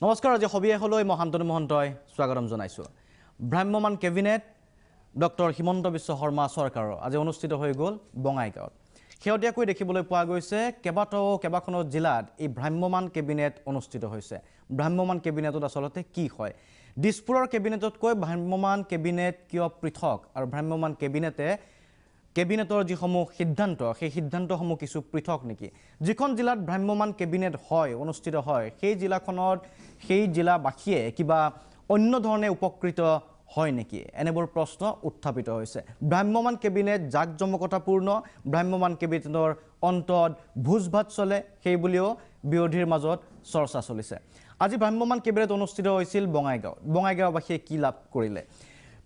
নমস্কাৰ আজি সবিশেষলৈ মই শান্তনু মহন্তই স্বাগতম জনাইছোঁ ভ্ৰাম্যমান কেবিনেট ডক্টৰ হিমন্ত বিশ্ব শৰ্মা চৰকাৰৰ আজি অনুষ্ঠিত হৈ গ'ল বঙাইগাঁৱত শেহতীয়াকৈ দেখিবলৈ পোৱা গৈছে কেইবাখনো জিলাত এই ভ্ৰাম্যমান কেবিনেট অনুষ্ঠিত হৈছে ভ্ৰাম্যমান কেবিনেটত আচলতে কি হয় দিছপুৰৰ কেবিনেটতকৈ ভ্ৰাম্যমান কেবিনেট কিয় পৃথক আৰু ভ্ৰাম্যমান কেবিনেটৰ যিসমূহ সিদ্ধান্ত সেই সিদ্ধান্তসমূহ কিছু পৃথক নেকি যিখন জিলাত ভ্ৰাম্যমান কেবিনেট হয় অনুষ্ঠিত হয় সেই জিলাখনত সেই জিলাবাসীয়ে কিবা অন্য ধৰণে উপকৃত হয় নেকি এনেবোৰ প্ৰশ্ন উত্থাপিত হৈছে ভ্ৰাম্যমান কেবিনেট জাকজমকতাপূৰ্ণ ভ্ৰাম্যমান কেবিনেটৰ অন্তত ভোজ-ভাত চলে সেই বুলিও বিৰোধীৰ মাজত চৰ্চা চলিছে আজি ভ্ৰাম্যমান কেবিনেট অনুষ্ঠিত হৈছিল বঙাইগাঁওবাসীয়ে কি লাভ কৰিলে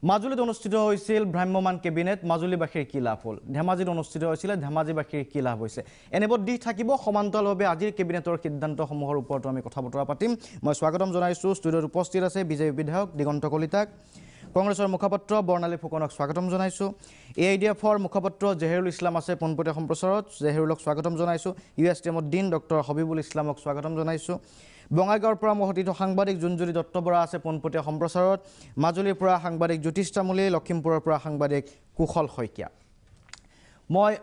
মাজুলীত অনুষ্ঠিত হৈছিল ভ্ৰাম্যমান কেবিনেট মাজুলীবাসীৰ কি লাভ হ'ল ধেমাজিত অনুষ্ঠিত হৈছিল ধেমাজিবাসীৰ কি লাভ হৈছে এনেবোৰ দি থাকিব সমান্তৰালভাৱে আজিৰ কেবিনেটৰ সিদ্ধান্তসমূহৰ ওপৰত আমি কথা বতৰা পাতিম মই স্বাগতম জনাইছোঁ ষ্টুডিঅ'ত উপস্থিত আছে বিজেপি বিধায়ক দিগন্ত কলিতাক কংগ্ৰেছৰ মুখপাত্ৰ বৰ্ণালী ফুকনক স্বাগতম জনাইছোঁ AIDFৰ মুখপাত্ৰ জেহেৰুল ইছলাম আছে পোনপটীয়া সম্প্ৰচাৰত জেহেৰুলক স্বাগতম জনাইছোঁ USTMৰ দিন ডক্টৰ হবিবুল ইছলামক স্বাগতম জনাইছোঁ বঙাইগাঁৱৰ পৰা মহতিত সাংবাদিক জুনজুৰি দত্ত বৰা আছে পোনপটীয়া সম্প্ৰচাৰত মাজুলীৰ পৰা সাংবাদিক জ্যোতিষ তামুলী লখিমপুৰৰ পৰা সাংবাদিক কুশল শইকীয়া মই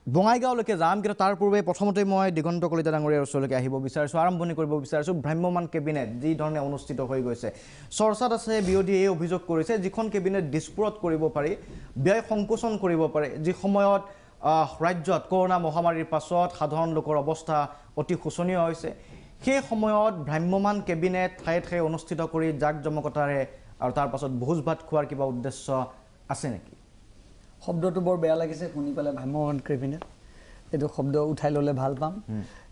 বঙাইগাঁৱলৈকে যাম কিন্তু তাৰ পূৰ্বে প্ৰথমতে মই দিগন্ত কলিতা ডাঙৰীয়াৰ ওচৰলৈকে আহিব বিচাৰিছোঁ আৰম্ভণি কৰিব বিচাৰিছোঁ ভ্ৰাম্যমান কেবিনেট যি ধৰণে অনুষ্ঠিত হৈ গৈছে চৰ্চাত আছে বিৰোধীয়ে এই অভিযোগ কৰিছে যিখন কেবিনেট দিছপুৰত কৰিব পাৰি ব্যয় সংকোচন কৰিব পাৰে যি সময়ত ৰাজ্যত কৰোনা মহামাৰীৰ পাছত সাধাৰণ লোকৰ অৱস্থা অতি শোচনীয় হৈছে সেই সময়ত ভ্ৰাম্যমান কেবিনেট ঠায়ে ঠায়ে অনুষ্ঠিত কৰি জাকজমকতাৰে আৰু তাৰ পাছত ভোজ ভাত খোৱাৰ কিবা উদ্দেশ্য আছে নেকি শব্দটো বৰ বেয়া লাগিছে শুনি পেলাই ভ্ৰাম্যমান কেবিনেট এইটো শব্দ উঠাই ল'লে ভাল পাম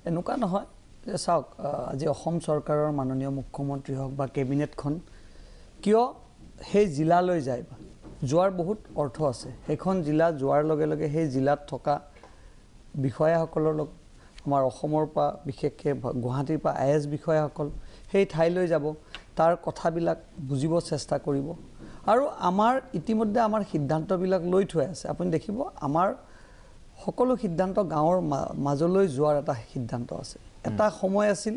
এনেকুৱা নহয় যে চাওক আজি অসম চৰকাৰৰ মাননীয় মুখ্যমন্ত্ৰী হওক বা কেবিনেটখন কিয় সেই জিলালৈ যায় যোৱাৰ বহুত অৰ্থ আছে সেইখন জিলা যোৱাৰ লগে লগে সেই জিলাত থকা বিষয়াসকলৰ লগত আমাৰ অসমৰ পৰা বিশেষকৈ গুৱাহাটীৰ পৰা IAS বিষয়াসকল সেই ঠাইলৈ যাব তাৰ কথাবিলাক বুজিব চেষ্টা কৰিব আৰু আমাৰ ইতিমধ্যে আমাৰ সিদ্ধান্তবিলাক লৈ থৈ আছে আপুনি দেখিব আমাৰ সকলো সিদ্ধান্ত গাঁৱৰ মাজলৈ যোৱাৰ এটা সিদ্ধান্ত আছে এটা সময় আছিল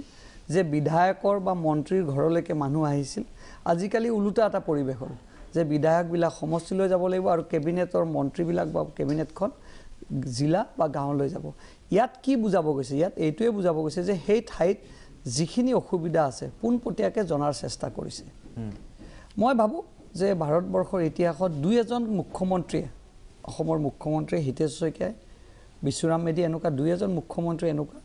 যে বিধায়কৰ বা মন্ত্ৰীৰ ঘৰলৈকে মানুহ আহিছিল আজিকালি ওলোটা এটা পৰিৱেশ হ'ল যে বিধায়কবিলাক সমষ্টিলৈ যাব লাগিব আৰু কেবিনেটৰ মন্ত্ৰীবিলাক বা কেবিনেটখন জিলা বা গাঁৱলৈ যাব ইয়াত কি বুজাব গৈছে ইয়াত এইটোৱে বুজাব গৈছে যে সেই ঠাইত যিখিনি অসুবিধা আছে পোনপটীয়াকৈ জনাৰ চেষ্টা কৰিছে মই ভাবোঁ যে ভাৰতবৰ্ষৰ ইতিহাসত দুই এজন মুখ্যমন্ত্ৰীয়ে অসমৰ মুখ্যমন্ত্ৰী হিতেশ শইকীয়াই বিশ্বৰাম মেধি এনেকুৱা দুই এজন মুখ্যমন্ত্ৰী এনেকুৱা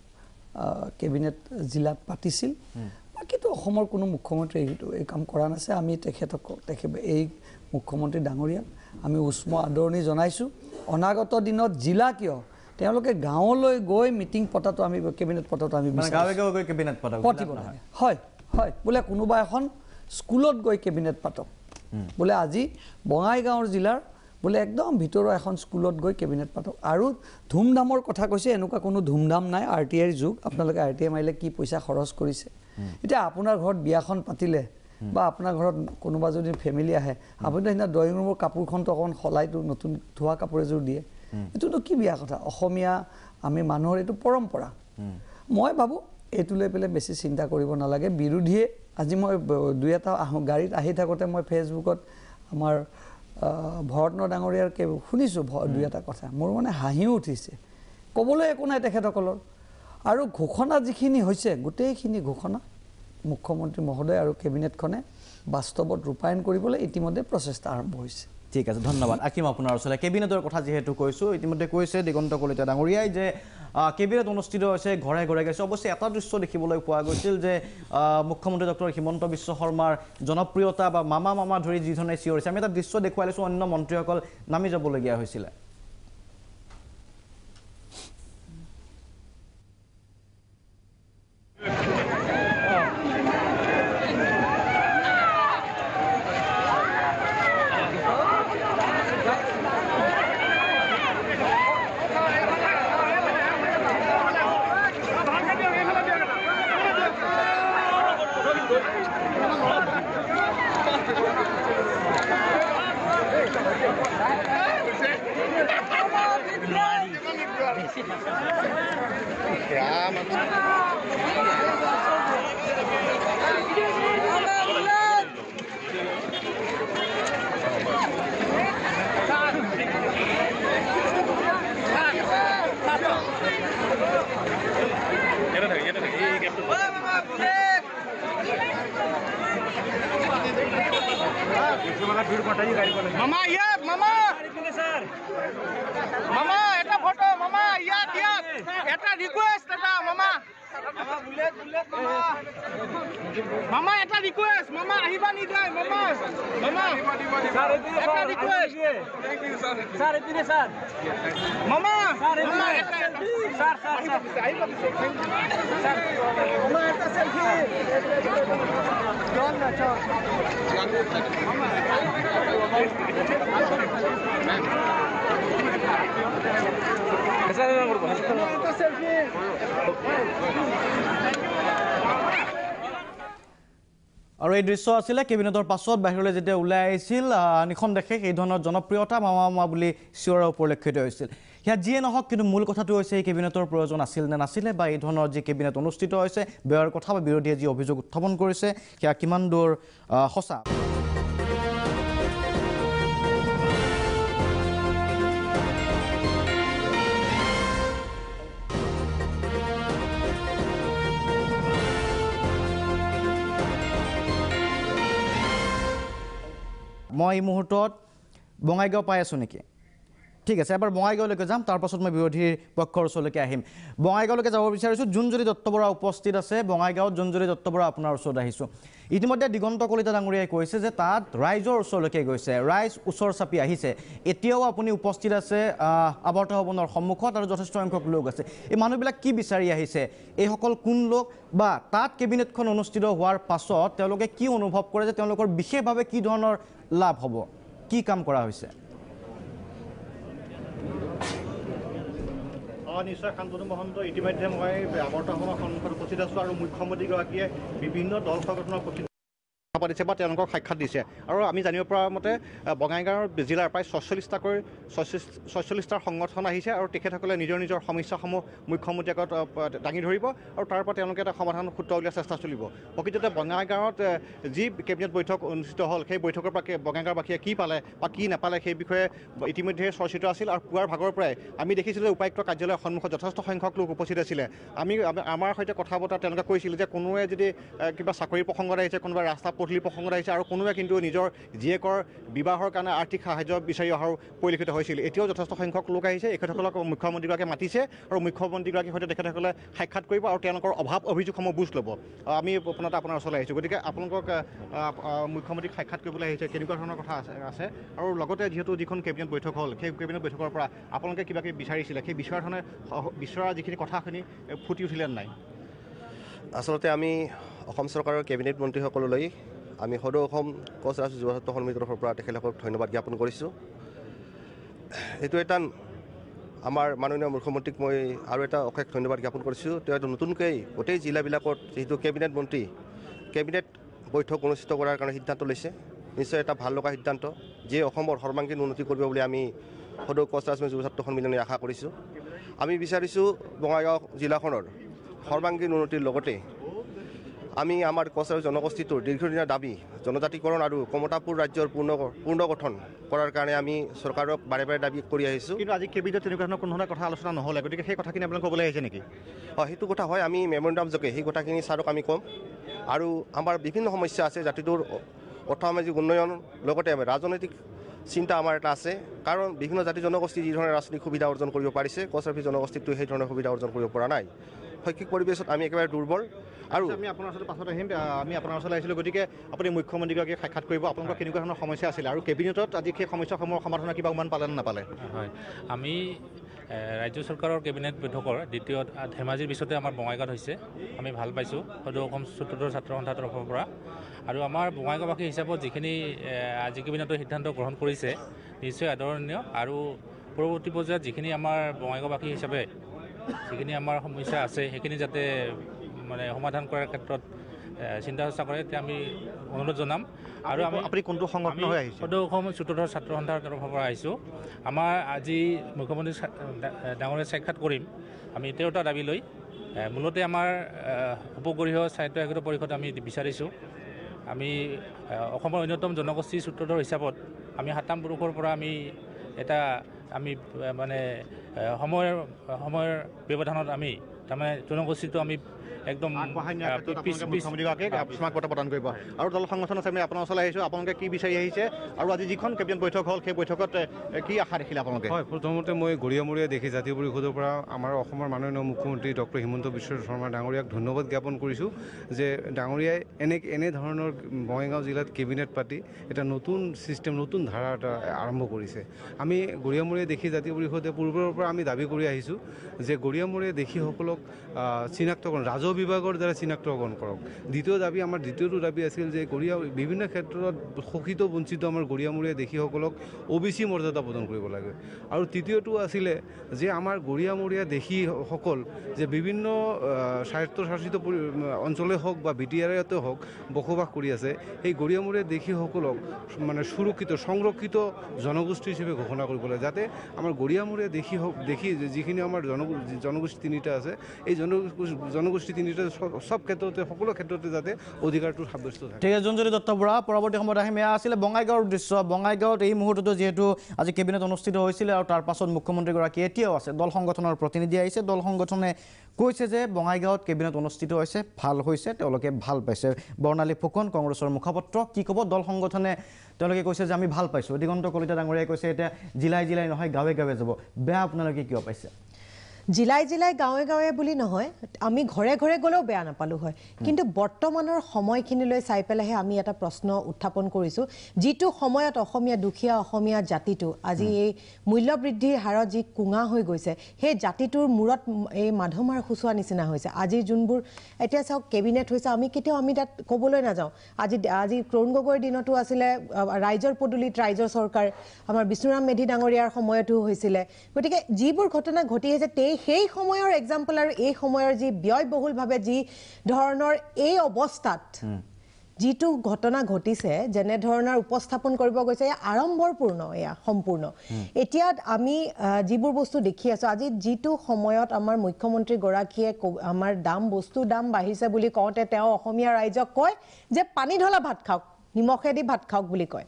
কেবিনেট জিলাত পাতিছিল বাকীতো অসমৰ কোনো মুখ্যমন্ত্ৰী এই কাম কৰা নাছে আমি তেখেত এই মুখ্যমন্ত্ৰী ডাঙৰীয়াক আমি উষ্ম আদৰণি জনাইছোঁ অনাগত দিনত জিলা কিয় তেওঁলোকে গাঁৱলৈ গৈ মিটিং পতাটো আমি কেবিনেট পতাটো আমি পাতিব লাগে হয় হয় বোলে কোনোবা এখন স্কুলত গৈ কেবিনেট পাতক বোলে আজি বঙাইগাঁৱৰ জিলাৰ বোলে একদম ভিতৰৰ এখন স্কুলত গৈ কেবিনেট পাতক আৰু ধুমধামৰ কথা কৈছে এনেকুৱা কোনো ধুমধাম নাই RTIৰ যুগ আপোনালোকে RTI মাৰিলে কি পইচা খৰচ কৰিছে এতিয়া আপোনাৰ ঘৰত বিয়াখন পাতিলে বা আপোনাৰ ঘৰত কোনোবা যদি ফেমিলি আহে আপুনি সেইদিনা ড্ৰয়িং ৰুমৰ কাপোৰখনটো অকণ সলাইটো নতুন ধোৱা কাপোৰ এযোৰ দিয়ে এইটোতো কি বিয়া কথা অসমীয়া আমি মানুহৰ এইটো পৰম্পৰা মই ভাবোঁ এইটো লৈ পেলাই বেছি চিন্তা কৰিব নালাগে বিৰোধীয়ে আজি মই দুই এটা গাড়ীত আহি থাকোঁতে মই ফেচবুকত আমাৰ ভৰতন ডাঙৰীয়াৰ শুনিছোঁ দুই এটা কথা মোৰ মানে হাঁহিও উঠিছে ক'বলৈ একো নাই তেখেতসকলৰ আৰু ঘোষণা যিখিনি হৈছে গোটেইখিনি ঘোষণা মুখ্যমন্ত্ৰী মহোদয় আৰু কেবিনেটখনে বাস্তৱত ৰূপায়ণ কৰিবলৈ ইতিমধ্যে প্ৰচেষ্টা আৰম্ভ হৈছে ঠিক আছে ধন্যবাদ আকিম আপোনাৰ ওচৰলৈ কেবিনেটৰ কথা যিহেতু কৈছোঁ ইতিমধ্যে কৈছে দিগন্ত কলিতা ডাঙৰীয়াই যে কেবিনেট অনুষ্ঠিত হৈছে ঘৰে ঘৰে গৈছে অৱশ্যে এটা দৃশ্য দেখিবলৈ পোৱা গৈছিল যে মুখ্যমন্ত্ৰী ডক্টৰ হিমন্ত বিশ্ব শৰ্মাৰ জনপ্ৰিয়তা বা মামা ধৰি যি ধৰণে চিঞৰিছে আমি এটা দৃশ্য দেখুৱাই লৈছোঁ অন্য মন্ত্ৰীসকল নামি যাবলগীয়া হৈছিলে মামা ইয়াত মামা মামা এটা ফটো মামা ইয়াত ইয়াত এটা রিকোয়েস্ট এটা মামা মামা এটা রিকোয়েস্ট মামা আহিবা নিদাই মামা মামা এটা রিকোয়েস্ট স্যার এপিনে স্যার মামা মামা এটা স্যার স্যার আহিবা স্যার মামা এটা সেলফি চল না চল মামা এটা সেলফি আৰু এই দৃশ্য আছিলে কেবিনেটৰ পাছত বাহিৰলৈ যেতিয়া ওলাই আহিছিল নিখন দেখে সেই ধৰণৰ জনপ্ৰিয়তা মামা মামা বুলি চিঞৰা পৰিলক্ষিত হৈছিল সেয়া যিয়ে নহওক কিন্তু মূল কথাটো হৈছে এই কেবিনেটৰ প্ৰয়োজন আছিল নে নাছিলে বা এই ধৰণৰ যি কেবিনেট অনুষ্ঠিত হৈছে ব্যয়ৰ কথা বা বিৰোধীয়ে যি অভিযোগ উত্থাপন কৰিছে সেয়া কিমান দূৰ সঁচা মই এই মুহূৰ্তত বঙাইগাঁও পাই আছোঁ নেকি ঠিক আছে এবাৰ বঙাইগাঁওলৈকে যাম তাৰ পাছত মই বিৰোধীৰ পক্ষৰ ওচৰলৈকে আহিম বঙাইগাঁওলৈকে যাব বিচাৰিছোঁ জোনজুৰি দত্ত বৰা উপস্থিত আছে বঙাইগাঁৱত জোনজুৰি দত্ত বৰা আপোনাৰ ওচৰত আহিছোঁ ইতিমধ্যে দিগন্ত কলিতা ডাঙৰীয়াই কৈছে যে তাত ৰাইজৰ ওচৰলৈকে গৈছে ৰাইজ ওচৰ চাপি আহিছে এতিয়াও আপুনি উপস্থিত আছে আৱৰ্ত ভৱনৰ সন্মুখত আৰু যথেষ্ট সংখ্যক লোক আছে এই মানুহবিলাক কি বিচাৰি আহিছে এইসকল কোন লোক বা তাত কেবিনেটখন অনুষ্ঠিত হোৱাৰ পাছত তেওঁলোকে কি অনুভৱ কৰে যে তেওঁলোকৰ বিশেষভাৱে কি ধৰণৰ লাভ হ'ব কি কাম কৰা হৈছে নিশ্চয় শান্তনু মহন্ত ইতিমধ্যে মই আৱৰ্ত ভৱনৰ সন্মুখত উপস্থিত আছোঁ আৰু মুখ্যমন্ত্ৰীগৰাকীয়ে বিভিন্ন দল সংগঠনৰ পাতিছে বা তেওঁলোকক সাক্ষাৎ দিছে আৰু আমি জানিব পৰা মতে বঙাইগাঁও জিলাৰ প্ৰায় ৪৬টাৰ সংগঠন আহিছে আৰু তেখেতসকলে নিজৰ নিজৰ সমস্যাসমূহ মুখ্যমন্ত্ৰীৰ আগত দাঙি ধৰিব আৰু তাৰ পৰা তেওঁলোকে এটা সমাধান সূত্ৰ উলিওৱাৰ চেষ্টা চলিব প্ৰকৃততে বঙাইগাঁৱত যি কেবিনেট বৈঠক অনুষ্ঠিত হ'ল সেই বৈঠকৰ পৰা বঙাইগাঁওবাসীয়ে কি পালে বা কি নাপালে সেই বিষয়ে ইতিমধ্যে চৰ্চিত আছিল আৰু পুৱাৰ ভাগৰ পৰাই আমি দেখিছিলোঁ যে উপায়ুক্ত কাৰ্যালয়ৰ সন্মুখত যথেষ্ট সংখ্যক লোক উপস্থিত আছিলে আমাৰ সৈতে কথা বতৰা তেওঁলোকে কৈছিল যে কোনোৱে যদি কিবা চাকৰিৰ প্ৰসংগত আহিছে কোনোবা ৰাস্তা পদূলি প্ৰসংগত আহিছে আৰু কোনোৱে কিন্তু নিজৰ জীয়েকৰ বিবাহৰ কাৰণে আৰ্থিক সাহায্য বিচাৰি অহাৰ পৰিলক্ষিত হৈছিল এতিয়াও যথেষ্ট সংখ্যক লোক আহিছে এখেতসকলক মুখ্যমন্ত্ৰীগৰাকীয়ে মাতিছে আৰু মুখ্যমন্ত্ৰীগৰাকীৰ সৈতে তেখেতসকলে সাক্ষাৎ কৰিব আৰু তেওঁলোকৰ অভাৱ অভিযোগসমূহ বুজ ল'ব আমি আপোনাৰ ওচৰলৈ আহিছোঁ গতিকে আপোনালোকক মুখ্যমন্ত্ৰীক সাক্ষাৎ কৰিবলৈ আহিছে কেনেকুৱা ধৰণৰ কথা আছে আৰু লগতে যিহেতু যিখন কেবিনেট বৈঠক হ'ল সেই কেবিনেট বৈঠকৰ পৰা আপোনালোকে কিবা কিবি বিচাৰিছিলে সেই বিচৰা যিখিনি কথাখিনি ফুটি উঠিলে নাই আচলতে আমি অসম চৰকাৰৰ কেবিনেট মন্ত্ৰীসকললৈ আমি সদৌ অসম কোচ ৰাজু যুৱ ছাত্ৰ সমিতিৰ তৰফৰ পৰা তেখেতসকলক ধন্যবাদ জ্ঞাপন কৰিছোঁ এইটো এটা আমাৰ মাননীয় মুখ্যমন্ত্ৰীক মই আৰু এটা অশেষ ধন্যবাদ জ্ঞাপন কৰিছোঁ তেওঁ এটা নতুনকৈ গোটেই জিলাবিলাকত যিহেতু কেবিনেট মন্ত্ৰী কেবিনেট বৈঠক অনুষ্ঠিত কৰাৰ কাৰণে সিদ্ধান্ত লৈছে নিশ্চয় এটা ভাল লগা সিদ্ধান্ত যিয়ে অসমৰ সৰ্বাংগীন উন্নতি কৰিব বুলি আমি সদৌ কোচ ৰাজু যুৱ ছাত্ৰ সন্মিলনে আশা কৰিছোঁ আমি বিচাৰিছোঁ বঙাইগাঁও জিলাখনৰ সৰ্বাংগীন উন্নতিৰ লগতে আমি আমাৰ কোচ ৰাজু জনগোষ্ঠীটোৰ দীৰ্ঘদিনীয়া দাবী জনজাতিকৰণ আৰু কমতাপুৰ ৰাজ্যৰ পুনৰ্গঠন কৰাৰ কাৰণে আমি চৰকাৰক বাৰে বাৰে দাবী কৰি আহিছোঁ কিন্তু আজি কেবিনেটত তেনেকুৱা ধৰণৰ কোনো ধৰণৰ কথা আলোচনা নহ'লে গতিকে সেই কথাখিনি আপোনালোকে ক'বলৈ আহিছে নেকি সেইটো কথা হয় আমি মেমৰেণ্ডাম যোগে সেই কথাখিনি ছাৰক আমি ক'ম আৰু আমাৰ বিভিন্ন সমস্যা আছে জাতিটোৰ অৰ্থসামাজিক উন্নয়ন লগতে ৰাজনৈতিক চিন্তা আমাৰ এটা আছে কাৰণ বিভিন্ন জাতি জনগোষ্ঠী যি ধৰণে ৰাজনৈতিক সুবিধা অৰ্জন কৰিব পাৰিছে কোচ ৰাজু জনগোষ্ঠীটো সেই ধৰণৰ সুবিধা অৰ্জন কৰিব পৰা নাই শৈক্ষিক পৰিৱেশত আমি একেবাৰে দুৰ্বল আৰু আমি আপোনাৰ ওচৰত পাছত আহিম আমি আপোনাৰ ওচৰলৈ আহিছিলোঁ গতিকে আপুনি মুখ্যমন্ত্ৰীগৰাকীক সাক্ষাৎ কৰিব আপোনালোকৰ কেনেকুৱা ধৰণৰ সমস্যা আছিলে আৰু কেবিনেটত আজি সেই সমস্যাসমূহৰ সমাধানৰ কিবা উমান পালে নে নাপালে হয় আমি ৰাজ্য চৰকাৰৰ কেবিনেট বৈঠকৰ দ্বিতীয় ধেমাজিৰ পিছতে আমাৰ বঙাইগাঁৱত হৈছে আমি ভাল পাইছোঁ সদৌ অসম চতুৰ্থ ছাত্ৰ সন্থাৰ তৰফৰ পৰা আৰু আমাৰ বঙাইগাঁওবাসী হিচাপত যিখিনি আজি কেবিনেটৰ সিদ্ধান্ত গ্ৰহণ কৰিছে নিশ্চয় আদৰণীয় আৰু পৰৱৰ্তী পৰ্যায়ত যিখিনি আমাৰ বঙাইগাঁওবাসী হিচাপে যিখিনি আমাৰ সমস্যা আছে সেইখিনি যাতে মানে সমাধান কৰাৰ ক্ষেত্ৰত চিন্তা চৰ্চা কৰে তেতিয়া আমি অনুৰোধ জনাম আৰু আপুনি কোনটো সংগঠন হৈ আহিছে সদৌ অসম চতুৰ্থ ছাত্ৰ সন্থাৰ তৰফৰ পৰা আহিছোঁ আমাৰ আজি মুখ্যমন্ত্ৰী ডাঙৰীয়া সাক্ষাৎ কৰিম আমি তেওঁটা দাবী লৈ মূলতে আমাৰ উপগৃহ স্বায়ত্ব শাসিত পৰিষদ আমি বিচাৰিছোঁ আমি অসমৰ অন্যতম জনগোষ্ঠী সূত্ৰধৰ হিচাপত আমি ৭ম পুৰুষৰ পৰা আমি মানে সময়ৰ ব্যৱধানত আমি তাৰমানে জনগোষ্ঠীটো আমি একদম আগবঢ়াই নিয়াৰ ক্ষেত্ৰত আপোনালোকে মুখ্যমন্ত্ৰীগৰাকীক স্মাৰক পত্ৰ প্ৰদান কৰিব আৰু দল সংগঠন আছে আমি আপোনাৰ ওচৰলৈ আহিছোঁ আপোনালোকে কি বিচাৰি আহিছে আৰু আজি যিখন কেবিনেট বৈঠক হ'ল সেই বৈঠকত কি আশা দেখিলে আপোনালোকে হয় প্ৰথমতে মই গৰিয়ামৰীয়া দেখি জাতীয় পৰিষদৰ পৰা আমাৰ অসমৰ মাননীয় মুখ্যমন্ত্ৰী ডক্টৰ হিমন্ত বিশ্ব শৰ্মা ডাঙৰীয়াক ধন্যবাদ জ্ঞাপন কৰিছোঁ যে ডাঙৰীয়াই এনেধৰণৰ বঙাইগাঁও জিলাত কেবিনেট পাতি এটা নতুন ছিষ্টেম নতুন ধাৰা এটা আৰম্ভ কৰিছে আমি গৰিয়ামৰীয়া দেখি জাতীয় পৰিষদে পূৰ্বৰ পৰা আমি দাবী কৰি আহিছোঁ যে গৰিয়ামৰীয়া দেশীসকলক চিনাক্তকৰণ ৰাজহ বিভাগৰ দ্বাৰা চিনাক্তকৰণ কৰক দ্বিতীয়টো দাবী আছিল যে বিভিন্ন ক্ষেত্ৰত শোষিত বঞ্চিত আমাৰ গৰিয়ামৰীয়া দেশীসকলক OBC মৰ্যাদা প্ৰদান কৰিব লাগে আৰু তৃতীয়টো আছিলে যে আমাৰ গৰিয়ামৰীয়া দেশীসকল যে বিভিন্ন স্বায়ত্তশাসিত অঞ্চলে হওক বা BTRতে হওক বসবাস কৰি আছে সেই গৰিয়ামৰীয়া দেশীসকলক মানে সুৰক্ষিত সংৰক্ষিত জনগোষ্ঠী হিচাপে ঘোষণা কৰিব লাগে যাতে আমাৰ গৰিয়ামৰীয়া দেখি যিখিনি আমাৰ জনগোষ্ঠী তিনিটা আছে এই জনগোষ্ঠী তিনিটা সব ক্ষেত্ৰতে সকলো ক্ষেত্ৰতে যাতে অধিকাৰটো সাব্যস্ত থাকে ঠিক আছে জঞ্জলি দত্ত বৰা পৰৱৰ্তী সময়ত আহিম এয়া আছিলে বঙাইগাঁৱৰ দৃশ্য বঙাইগাঁৱত এই মুহূৰ্ততো যিহেতু আজি কেবিনেট অনুষ্ঠিত হৈছিলে আৰু তাৰ পাছত মুখ্যমন্ত্ৰীগৰাকী এতিয়াও আছে দল সংগঠনৰ প্ৰতিনিধি আহিছে দল সংগঠনে কৈছে যে বঙাইগাঁৱত কেবিনেট অনুষ্ঠিত হৈছে ভাল হৈছে তেওঁলোকে ভাল পাইছে বৰ্ণালী ফুকন কংগ্ৰেছৰ মুখপাত্ৰ কি ক'ব দল সংগঠনে তেওঁলোকে কৈছে যে আমি ভাল পাইছোঁ দিগন্ত কলিতা ডাঙৰীয়াই কৈছে এতিয়া জিলাই নহয় গাঁৱে গাঁৱে যাব বেয়া আপোনালোকে কিয় পাইছে জিলাই গাঁৱে গাঁৱে বুলি নহয় আমি ঘৰে ঘৰে গ'লেও বেয়া নাপালোঁ হয় কিন্তু বৰ্তমানৰ সময়খিনিলৈ চাই পেলাইহে আমি এটা প্ৰশ্ন উত্থাপন কৰিছোঁ যিটো সময়ত অসমীয়া দুখীয়া অসমীয়া জাতিটো আজি এই মূল্য বৃদ্ধিৰ হাৰত যি কুঙা হৈ গৈছে সেই জাতিটোৰ মূৰত এই মাধমাৰ খুচুৱা নিচিনা হৈছে আজি যোনবোৰ এতিয়া চাওক কেবিনেট হৈছে আমি কেতিয়াও আমি তাত ক'বলৈ নাযাওঁ আজি তৰুণ গগৈৰ দিনতো আছিলে ৰাইজৰ পদূলিত ৰাইজৰ চৰকাৰ আমাৰ বিষ্ণুৰাম মেধি ডাঙৰীয়াৰ সময়তো হৈছিলে গতিকে যিবোৰ ঘটনা ঘটি আহিছে সেই সময়ৰ এক্সাম্পল আৰু এই সময়ৰ যি ব্যয়বহুলভাৱে যি ধৰণৰ এই অৱস্থাত যিটো ঘটনা ঘটিছে যেনে ধৰণৰ উপস্থাপন কৰিব গৈছে এয়া আড়ম্বৰপূৰ্ণ এয়া সম্পূৰ্ণ এতিয়া আমি যিবোৰ বস্তু দেখি আছোঁ আজি যিটো সময়ত আমাৰ মুখ্যমন্ত্ৰীগৰাকীয়ে আমাৰ বস্তুৰ দাম বাঢ়িছে বুলি কওঁতে তেওঁ অসমীয়া ৰাইজক কয় যে পানী ঢলা ভাত খাওক নিমখেদি ভাত খাওক বুলি কয়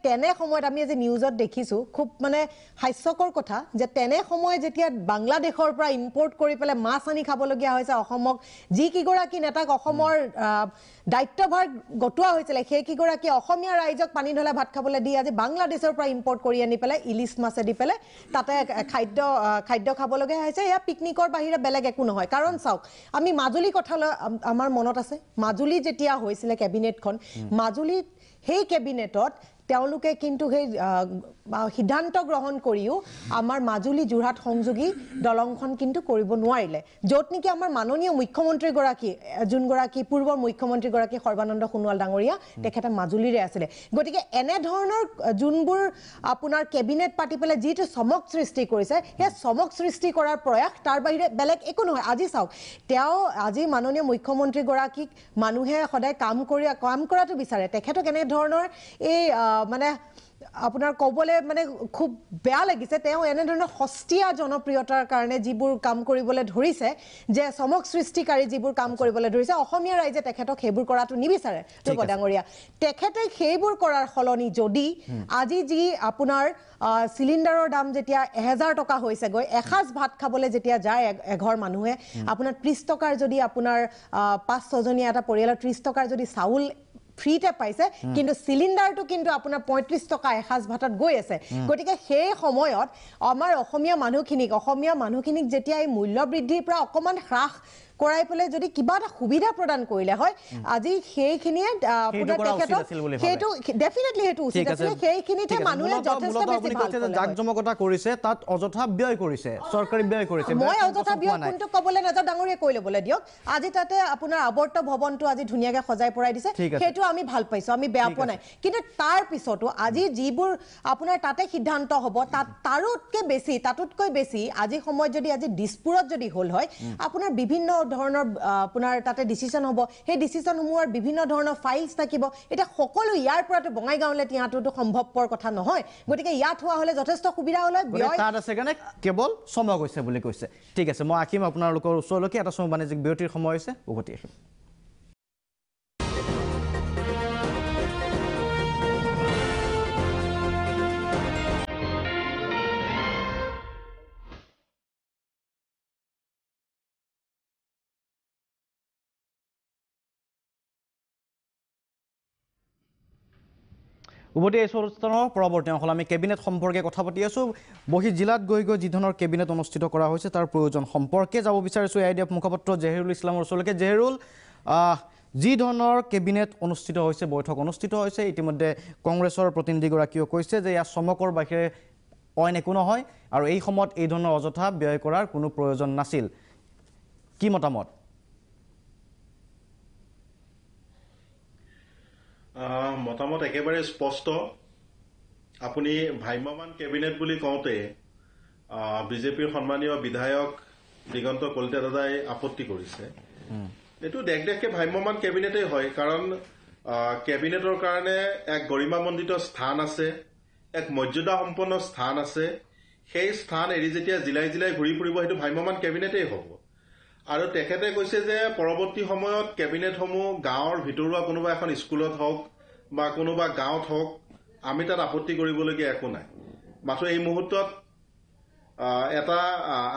তেনে সময়ত আমি আজি নিউজত দেখিছোঁ খুব মানে হাস্যকৰ কথা যে তেনে সময় যেতিয়া বাংলাদেশৰ পৰা ইম্পৰ্ট কৰি পেলাই মাছ আনি খাবলগীয়া হৈছে অসমক যিকেইগৰাকী নেতাক অসমৰ দায়িত্বভাৰ গটোৱা হৈছিলে সেইকেইগৰাকী অসমীয়া ৰাইজক পানী ঢলা ভাত খাবলৈ দি আজি বাংলাদেশৰ পৰা ইম্পৰ্ট কৰি আনি পেলাই ইলিছ মাছে দি পেলাই তাতে খাদ্য খাবলগীয়া হৈছে এয়া পিকনিকৰ বাহিৰে বেলেগ একো নহয় কাৰণ চাওক আমি মাজুলী কথালৈ আমাৰ মনত আছে মাজুলী যেতিয়া হৈছিলে কেবিনেটখন মাজুলী সেই কেবিনেটত তেওঁলোকে কিন্তু সেই সিদ্ধান্ত গ্ৰহণ কৰিও আমাৰ মাজুলী যোৰহাট সংযোগী দলংখন কিন্তু কৰিব নোৱাৰিলে য'ত নেকি আমাৰ মাননীয় মুখ্যমন্ত্ৰীগৰাকী যোনগৰাকী পূৰ্বৰ মুখ্যমন্ত্ৰীগৰাকী সৰ্বানন্দ সোণোৱাল ডাঙৰীয়া তেখেতে মাজুলীৰে আছিলে গতিকে এনেধৰণৰ যোনবোৰ আপোনাৰ কেবিনেট পাতি পেলাই যিটো চমক সৃষ্টি কৰিছে সেই চমক সৃষ্টি কৰাৰ প্ৰয়াস তাৰ বাহিৰে বেলেগ একো নহয় আজি চাওক তেওঁ আজি মাননীয় মুখ্যমন্ত্ৰীগৰাকীক মানুহে সদায় কাম কৰাটো বিচাৰে তেখেতক এনেধৰণৰ এই মানে আপোনাৰ ক'বলৈ মানে খুব বেয়া লাগিছে তেওঁ এনেধৰণৰ সস্তীয়া জনপ্ৰিয়তাৰ কাৰণে যিবোৰ কাম কৰিবলৈ ধৰিছে যে চমক সৃষ্টিকাৰী যিবোৰ কাম কৰিবলৈ ধৰিছে অসমীয়া ৰাইজে তেখেতক সেইবোৰ কৰাটো নিবিচাৰে ধ্ৰুৱ ডাঙৰীয়া তেখেতে সেইবোৰ কৰাৰ সলনি যদি আজি যি আপোনাৰ চিলিণ্ডাৰৰ দাম যেতিয়া 1000 টকা হৈছেগৈ এসাঁজ ভাত খাবলৈ যেতিয়া যায় এঘৰ মানুহে আপোনাৰ 30 টকাৰ যদি আপোনাৰ 5-6 জনীয়া এটা পৰিয়ালৰ 30 টকাৰ যদি চাউল ফ্ৰীতে পাইছে কিন্তু চিলিণ্ডাৰটো কিন্তু আপোনাৰ 35 টকা এসাঁজ ভাতত গৈ আছে গতিকে সেই সময়ত আমাৰ অসমীয়া মানুহখিনিক যেতিয়া এই মূল্য বৃদ্ধিৰ পৰা অকমান হ্ৰাস কৰাই পেলাই যদি কিবা এটা সুবিধা প্ৰদান কৰিলে হয় আজি সেইখিনিয়ে আপোনাৰ তেখেতক সেইটো ডেফিনেটলি সেইটো উচিত আছিল সেইখিনিতে মানুহে যথেষ্ট বেছি ভাল পালে জাকজমকতা কৰিছে তাত অযথা ব্যয় কৰিছে চৰকাৰী ব্যয় কৰিছে মই অযথা ব্যয় কোনটো ক'বলৈ নাযাওঁ ডাঙৰীয়ে কৈ ল'বলৈ দিয়ক আজি তাতে আপোনাৰ আৱৰ্ত ভৱনটো আজি ধুনীয়াকৈ সজাই পৰাই দিছে সেইটো আমি ভাল পাইছোঁ আমি বেয়া পোৱা নাই কিন্তু তাৰ পিছতো আজি যিবোৰ আপোনাৰ তাতে সিদ্ধান্ত হ'ব তাতোতকৈ বেছি আজি সময়ত যদি আজি দিছপুৰত যদি হ'ল হয় আপোনাৰ বিভিন্ন ধৰণৰ আপোনাৰ তাতে ডিসিশন হ'ব সেই ডিসিশনসমূহৰ বিভিন্ন ধৰণৰ ফাইলছ থাকিব এটা সকলো ইয়াৰ পৰাটো বঙাইগাঁৱলৈ তিয়াটোটো সম্ভৱপৰ কথা নহয় গতিকে ইয়াত হোৱা হ'লে যথেষ্ট সুবিধা হ'লে তাত আছে কাৰণে কেৱল সময় গৈছে বুলি কৈছে ঠিক আছে মই আহিম আপোনালোকৰ ওচৰলৈকে এটা সময় বাণিজ্যিক বিৰতিৰ সময় হৈছে উভতি আহিম উভতি এই অনুষ্ঠানৰ পৰৱৰ্তী অংশত আমি কেবিনেট সম্পৰ্কে কথা পাতি আছোঁ বহি জিলাত গৈ গৈ যি ধৰণৰ কেবিনেট অনুষ্ঠিত কৰা হৈছে তাৰ প্ৰয়োজন সম্পৰ্কে যাব বিচাৰিছোঁ AIDF মুখপাত্ৰ জহিৰুল ইছলামৰ ওচৰলৈকে জহিৰুল যি ধৰণৰ কেবিনেট অনুষ্ঠিত হৈছে বৈঠক অনুষ্ঠিত হৈছে ইতিমধ্যে কংগ্ৰেছৰ প্ৰতিনিধিগৰাকীয়ে কৈছে যে ইয়াৰ চমকৰ বাহিৰে অইন একো নহয় আৰু এই সময়ত এই ধৰণৰ অযথা ব্যয় কৰাৰ কোনো প্ৰয়োজন নাছিল কি মতামত মতামত একেবাৰে স্পষ্ট আপুনি ভ্ৰাম্যমান কেবিনেট বুলি কওঁতে বিজেপিৰ সন্মানীয় বিধায়ক দিগন্ত কলিতা দাদাই আপত্তি কৰিছে এইটো দেখ ভ্ৰাম্যমান কেবিনেটেই হয় কাৰণ কেবিনেটৰ কাৰণে এক গৰিমামণ্ডিত স্থান আছে এক মৰ্যাদা সম্পন্ন স্থান আছে সেই স্থান এৰি যেতিয়া জিলাই জিলাই ঘূৰি ফুৰিব সেইটো ভ্ৰাম্যমান কেবিনেটেই হ'ব আৰু তেখেতে কৈছে যে পৰৱৰ্তী সময়ত কেবিনেটসমূহ গাঁৱৰ ভিতৰুৱা কোনোবা এখন স্কুলত হওক বা কোনোবা গাঁৱত হওক আমি তাত আপত্তি কৰিবলগীয়া একো নাই মাত্ৰ এই মুহূৰ্তত এটা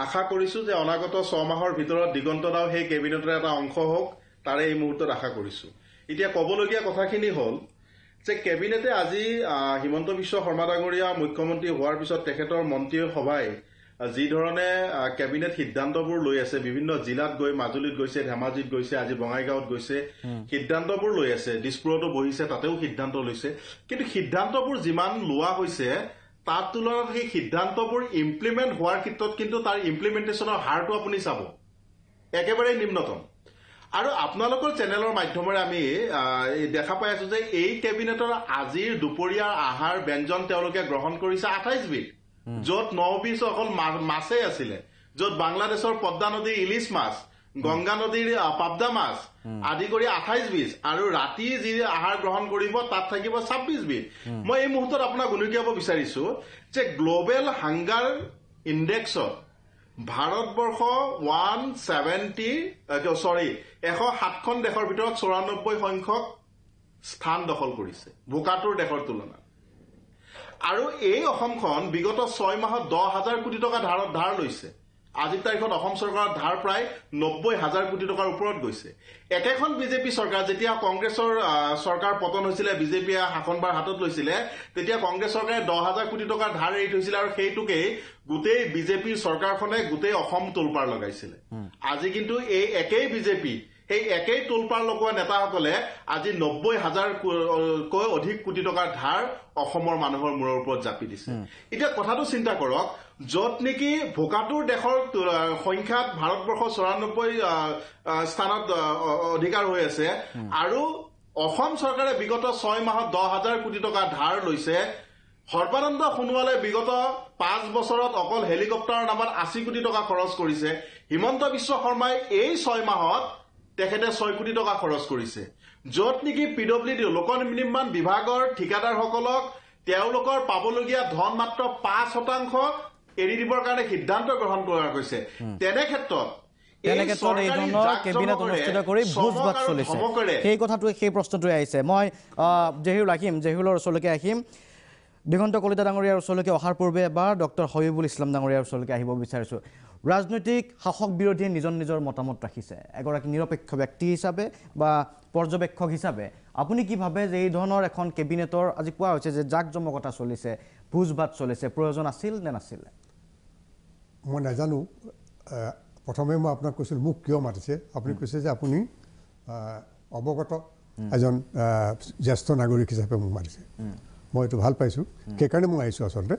আশা কৰিছোঁ যে অনাগত 6 মাহৰ ভিতৰত দিগন্ত দাও সেই কেবিনেটৰ এটা অংশ হওক তাৰে এই মুহূৰ্তত আশা কৰিছোঁ এতিয়া ক'বলগীয়া কথাখিনি হ'ল যে কেবিনেটে আজি হিমন্ত বিশ্ব শৰ্মা ডাঙৰীয়া মুখ্যমন্ত্ৰী হোৱাৰ পিছত তেখেতৰ মন্ত্ৰী সভাই যি ধৰণে কেবিনেট সিদ্ধান্তবোৰ লৈ আছে বিভিন্ন জিলাত গৈ মাজুলীত গৈছে ধেমাজিত গৈছে আজি বঙাইগাঁৱত গৈছে সিদ্ধান্তবোৰ লৈ আছে দিছপুৰতো বহিছে তাতেও সিদ্ধান্ত লৈছে কিন্তু সিদ্ধান্তবোৰ যিমান লোৱা হৈছে তাৰ তুলনাত সেই সিদ্ধান্তবোৰ ইমপ্লিমেণ্ট হোৱাৰ ক্ষেত্ৰত কিন্তু তাৰ ইমপ্লিমেণ্টেশ্যনৰ হাৰটো আপুনি চাব একেবাৰে নিম্নতম আৰু আপোনালোকৰ চেনেলৰ মাধ্যমেৰে আমি দেখা পাই আছো যে এই কেবিনেটৰ আজিৰ দুপৰীয়াৰ আহাৰ ব্যঞ্জন তেওঁলোকে গ্ৰহণ কৰিছে 28 বিধ য'ত 9 বিধ অকল মাছে আছিলে য'ত বাংলাদেশৰ পদ্মা নদীৰ ইলিছ মাছ গংগা নদীৰ পাবদা মাছ আদি কৰি 28 বিধ আৰু ৰাতি যি আহাৰ গ্ৰহণ কৰিব তাত থাকিব 26 বিধ মই এই মুহূৰ্তত আপোনাক উনুকিয়াব বিচাৰিছো যে গ্লোবেল হাংগাৰ ইণ্ডেক্সত ভাৰতবৰ্ষ 107খন দেশৰ ভিতৰত 94 সংখ্যক স্থান দখল কৰিছে ভোকাতুৰ দেশৰ তুলনাত আৰু এই অসমখন বিগত 6 মাহত 10,000 কোটি টকা ধাৰ লৈছে আজিৰ তাৰিখত অসম চৰকাৰৰ ধাৰ প্ৰায় 90,000 কোটি টকাৰ ওপৰত গৈছে একেখন বিজেপি চৰকাৰ যেতিয়া কংগ্ৰেছৰ চৰকাৰ পতন হৈছিলে বিজেপিয়ে শাসনভাৰ হাতত লৈছিলে তেতিয়া কংগ্ৰেছ চৰকাৰে 10,000 কোটি টকাৰ ধাৰ এৰি থৈছিল আৰু সেইটোকেই গোটেই বিজেপিৰ চৰকাৰখনে গোটেই অসম তোলপাৰ লগাইছিলে আজি কিন্তু এই একেই বিজেপি সেই একেই তোলপাৰ লগোৱা নেতাসকলে আজি 90,000কৈ অধিক কোটি টকাৰ ধাৰ অসমৰ মানুহৰ মূৰৰ ওপৰত জাপি দিছে এতিয়া কথাটো চিন্তা কৰক য'ত নেকি ভোকাতুৰ দেশৰ সংখ্যাত ভাৰতবৰ্ষ 94 স্থানত অধিকাৰ হৈ আছে আৰু অসম চৰকাৰে বিগত 6 মাহত 10,000 কোটি টকা ধাৰ লৈছে সৰ্বানন্দ সোণোৱালে বিগত 5 বছৰত অকল হেলিকপ্টাৰৰ নামত 80 কোটি টকা খৰচ কৰিছে হিমন্ত বিশ্ব শৰ্মাই এই 6 মাহত তেখেতে 6 কোটি টকা খৰচ কৰিছে য'ত নেকি PWD লোক নিৰ্মাণ বিভাগৰ ঠিকাদাৰসকলক তেওঁলোকৰ পাবলগীয়া ধন মাত্ৰ 5% এৰি দিবৰ কাৰণে সিদ্ধান্ত গ্ৰহণ কৰা হৈছে তেনে ক্ষেত্ৰত এই ধৰণৰ কেবিনেট অনুষ্ঠিত কৰি ভোজ ভাত চলিছে সেই কথাটোৱে সেই প্ৰশ্নটোৱে আহিছে মই জহিৰুলৰ ওচৰলৈকে আহিম দিগন্ত কলিতা ডাঙৰীয়াৰ ওচৰলৈকে অহাৰ পূৰ্বে এবাৰ ডক্টৰ হবিবুল ইছলাম ডাঙৰীয়াৰ ওচৰলৈকে আহিব বিচাৰিছোঁ ৰাজনৈতিক শাসক বিৰোধীয়ে নিজৰ মতামত ৰাখিছে এগৰাকী নিৰপেক্ষ ব্যক্তি হিচাপে বা পৰ্যবেক্ষক হিচাপে আপুনি কি ভাবে যে এই ধৰণৰ এখন কেবিনেটৰ আজি কোৱা হৈছে যে জাকজমকতা চলিছে ভোজ ভাত চলিছে প্ৰয়োজন আছিল নে নাছিল মই নাজানো প্ৰথমে মই আপোনাক কৈছিলোঁ মোক কিয় মাতিছে আপুনি কৈছে যে আপুনি অৱগত এজন জ্যেষ্ঠ নাগৰিক হিচাপে মোক মাতিছে মই এইটো ভাল পাইছোঁ সেইকাৰণে মই আহিছোঁ আচলতে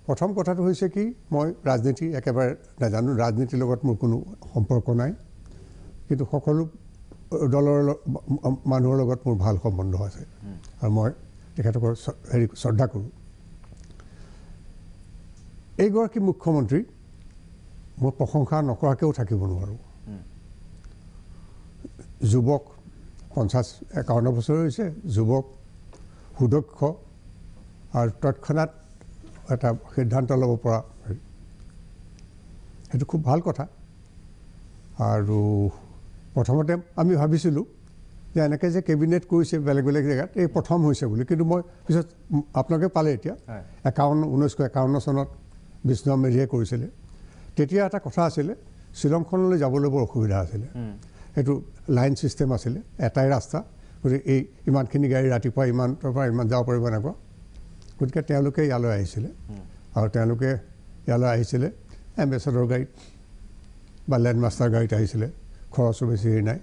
প্ৰথম কথাটো হৈছে কি মই ৰাজনীতি একেবাৰে নাজানো ৰাজনীতিৰ লগত মোৰ কোনো সম্পৰ্ক নাই কিন্তু সকলো দলৰ মানুহৰ লগত মোৰ ভাল সম্বন্ধ আছে আৰু মই তেখেতকৰ শ্ৰদ্ধা কৰোঁ এইগৰাকী মুখ্যমন্ত্ৰী মই প্ৰশংসা নকৰাকৈও থাকিব নোৱাৰোঁ যুৱক 51 বছৰ হৈছে যুৱক সুদক্ষ আৰু তৎক্ষণাৎ এটা সিদ্ধান্ত ল'ব পৰা সেইটো খুব ভাল কথা আৰু প্ৰথমতে আমি ভাবিছিলোঁ যে এনেকৈ যে কেবিনেট কৰিছে বেলেগ বেলেগ জেগাত এই প্ৰথম হৈছে বুলি কিন্তু মই পিছত আপোনালোকে পালে এতিয়া 1951 চনত বিষ্ণু মেধিয়ে কৰিছিলে তেতিয়া এটা কথা আছিলে শ্বিলংখনলৈ যাবলৈ বৰ অসুবিধা আছিলে সেইটো লাইন ছিষ্টেম আছিলে এটাই ৰাস্তা গতিকে এই ইমানখিনি গাড়ী ৰাতিপুৱা ইমানৰ পৰা ইমান যাব পাৰিব এনেকুৱা গতিকে তেওঁলোকে ইয়ালৈ আহিছিলে আৰু তেওঁলোকে ইয়ালৈ আহিছিলে এম্বেচাডৰ গাড়ীত বা লেণ্ডমাষ্টাৰ গাড়ীত আহিছিলে খৰচো বেছি হেৰি নাই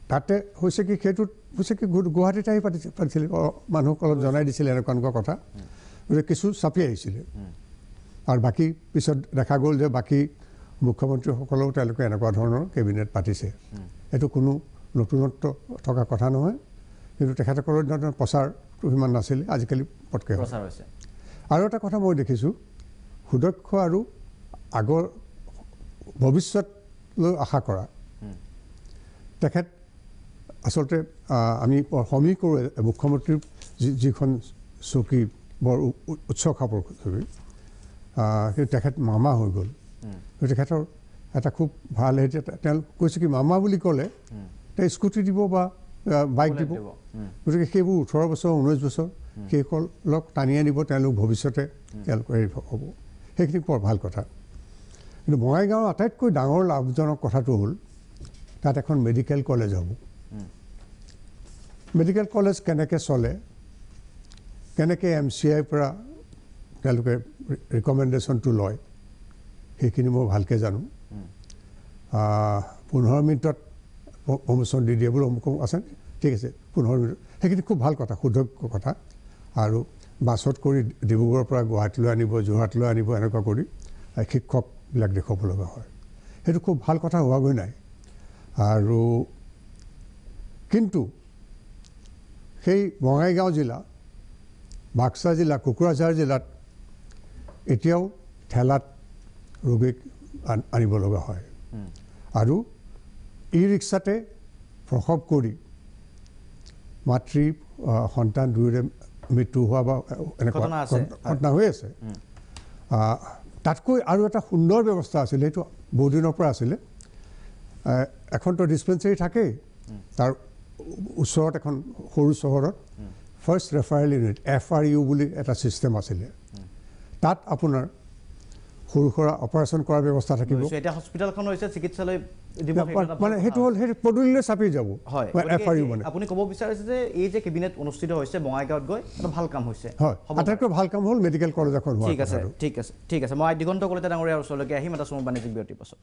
তাতে হৈছে কি সেইটোত হৈছে কি গুৱাহাটীত আহি পাতিছিলে মানুহক অলপ জনাই দিছিলে এনেকুৱা কথা গতিকে কিছু চাপি আহিছিলে আৰু বাকী পিছত দেখা গ'ল যে বাকী মুখ্যমন্ত্ৰীসকলেও তেওঁলোকে এনেকুৱা ধৰণৰ কেবিনেট পাতিছে এইটো কোনো নতুনত্ব থকা কথা নহয় কিন্তু তেখেতসকলৰ দিনত প্ৰচাৰটো সিমান নাছিলে আজিকালি পটকৈ প্ৰচাৰ হৈছে আৰু এটা কথা মই দেখিছোঁ সুদক্ষ আৰু আগৰ ভৱিষ্যতলৈ আশা কৰা তেখেত আচলতে আমি সমীহ কৰোঁ মুখ্যমন্ত্ৰীৰ যিখন চকী বৰ উচ্চ খাপৰ চকী কিন্তু তেখেত মামা হৈ গ'ল তেখেতৰ এটা খুব ভাল হেৰি তেওঁ কৈছে কি মামা বুলি ক'লে তেওঁ স্কুটি দিব বা বাইক দিব গতিকে সেইবোৰ 18 বছৰ 19 বছৰ সেইসকলক টানি আনিব তেওঁলোক ভৱিষ্যতে তেওঁলোকৰ হেৰি হ'ব সেইখিনি বৰ ভাল কথা কিন্তু বঙাইগাঁৱৰ আটাইতকৈ ডাঙৰ লাভজনক কথাটো হ'ল তাত এখন মেডিকেল কলেজ হ'ব মেডিকেল কলেজ কেনেকৈ চলে কেনেকৈ MCIৰ পৰা তেওঁলোকে ৰিকমেণ্ডেশ্যনটো লয় সেইখিনি মই ভালকৈ জানো 15 মিনিটত প্ৰমোশ্যন দি দিয়ে বোলো অমুক আছে ঠিক আছে 15 মিনিট সেইখিনি খুব ভাল কথা সুদক্ষ কথা আৰু বাছত কৰি ডিব্ৰুগড়ৰ পৰা গুৱাহাটীলৈ আনিব যোৰহাটলৈ আনিব এনেকুৱা কৰি শিক্ষকবিলাক দেখুৱাব লগা হয় সেইটো খুব ভাল কথা হোৱাগৈ নাই আৰু কিন্তু সেই বঙাইগাঁও জিলা বাক্সা জিলা কোকৰাঝাৰ জিলাত এতিয়াও ঠেলাত ৰোগীক আনিব লগা হয় আৰু ই-ৰিক্সাতে প্ৰসৱ কৰি মাতৃ সন্তান দুয়োৰে মৃত্যু হোৱা বা এনেকুৱা ঘটনা হৈ আছে তাতকৈ আৰু এটা সুন্দৰ ব্যৱস্থা আছিলে সেইটো বহুদিনৰ পৰা আছিলে এখনতো ডিছপেঞ্চেৰী থাকেই তাৰ ওচৰত এখন সৰু চহৰত ফাৰ্ষ্ট ৰেফাৰেল ইউনিট FRU বুলি এটা ছিষ্টেম আছিলে তাত আপোনাৰ সৰু সুৰা অপাৰেশ্যন কৰাৰ ব্যৱস্থা থাকিব এতিয়া হস্পিটেলখন হৈছে চিকিৎসালয় দিব মানে সেইটো হ'ল সেইটো পদুলিলৈ চাপি যাব FRU মানে আপুনি ক'ব বিচাৰিছে যে এই যে কেবিনেট অনুষ্ঠিত হৈছে বঙাইগাঁৱত গৈ এটা ভাল কাম হৈছে হয় আটাইতকৈ ভাল কাম হ'ল মেডিকেল কলেজ এখন হোৱা ঠিক আছে মই দিগন্ত কলিতা ডাঙৰীয়াৰ ওচৰলৈকে আহিম এটা সময় বাণিজ্যিক বিৰতিৰ পাছত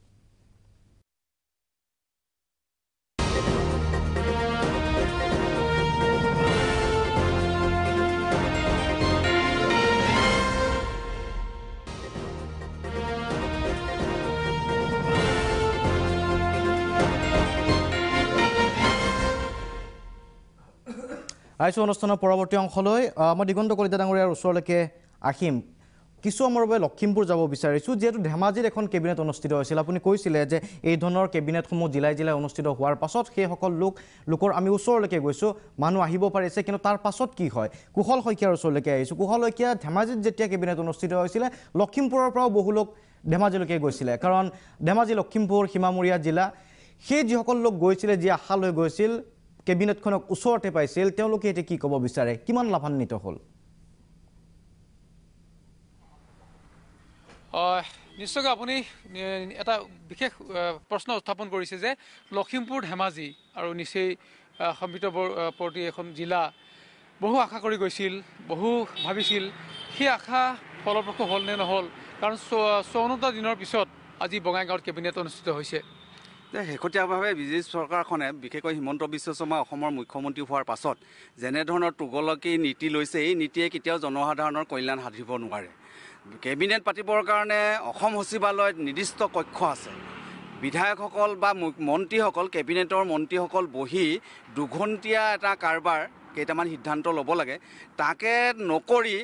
আহিছোঁ অনুষ্ঠানৰ পৰৱৰ্তী অংশলৈ মই দিগন্ত কলিতা ডাঙৰীয়াৰ ওচৰলৈকে আহিম কিছু সময়ৰ বাবে লখিমপুৰ যাব বিচাৰিছোঁ যিহেতু ধেমাজিত এখন কেবিনেট অনুষ্ঠিত হৈছিল আপুনি কৈছিলে যে এই ধৰণৰ কেবিনেটসমূহ জিলাই জিলাই অনুষ্ঠিত হোৱাৰ পাছত সেইসকল লোকৰ আমি ওচৰলৈকে গৈছোঁ মানুহ আহিব পাৰিছে কিন্তু তাৰ পাছত কি হয় কুশল শইকীয়াৰ ওচৰলৈকে আহিছোঁ কুশল শইকীয়া ধেমাজিত যেতিয়া কেবিনেট অনুষ্ঠিত হৈছিলে লখিমপুৰৰ পৰাও বহু লোক ধেমাজিলৈকে গৈছিলে কাৰণ ধেমাজি লখিমপুৰ সীমামূৰীয়া জিলা সেই যিসকল লোক গৈছিলে যি আশা লৈ গৈছিল কেবিনেটখনক ওচৰতে পাইছিল তেওঁলোকে এতিয়া কি ক'ব বিচাৰে কিমান লাভান্বিত হ'ল নিশ্চয়কৈ আপুনি এটা বিশেষ প্ৰশ্ন উত্থাপন কৰিছে যে লখিমপুৰ ধেমাজি আৰু নিচেই সমৃদ্ধৱৰ্তী এখন জিলা বহু আশা কৰি গৈছিল বহু ভাবিছিল সেই আশা ফলপ্ৰসূ হ'ল নে নহ'ল কাৰণ 54টা দিনৰ পিছত আজি বঙাইগাঁৱত কেবিনেট অনুষ্ঠিত হৈছে যে শেহতীয়াভাৱে বিজেপি চৰকাৰখনে বিশেষকৈ হিমন্ত বিশ্ব শৰ্মা অসমৰ মুখ্যমন্ত্ৰী হোৱাৰ পাছত যেনেধৰণৰ তুগলকী নীতি লৈছে এই নীতিয়ে কেতিয়াও জনসাধাৰণৰ কল্যাণ সাধিব নোৱাৰে কেবিনেট পাতিবৰ কাৰণে অসম সচিবালয়ত নিৰ্দিষ্ট কক্ষ আছে বিধায়কসকল বা মন্ত্ৰীসকল কেবিনেটৰ মন্ত্ৰীসকল বহি দুঘণ্টীয়া এটা কাৰবাৰ কেইটামান সিদ্ধান্ত ল'ব লাগে তাকে নকৰি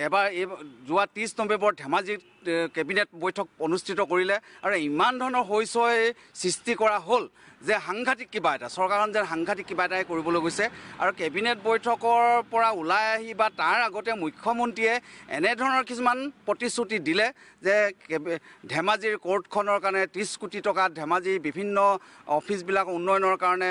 এবাৰ যোৱা 30 নৱেম্বৰত ধেমাজিত কেবিনেট বৈঠক অনুষ্ঠিত কৰিলে আৰু ইমান ধৰণৰ হৈচৈ সৃষ্টি কৰা হ'ল যে সাংঘাতিক কিবা এটা চৰকাৰখন যেন সাংঘাতিক কিবা এটাই কৰিবলৈ গৈছে আৰু কেবিনেট বৈঠকৰ পৰা ওলাই আহি বা তাৰ আগতে মুখ্যমন্ত্ৰীয়ে এনেধৰণৰ কিছুমান প্ৰতিশ্ৰুতি দিলে যে ধেমাজিৰ কোৰ্টখনৰ কাৰণে 30 কোটি টকা ধেমাজিৰ বিভিন্ন অফিচবিলাক উন্নয়নৰ কাৰণে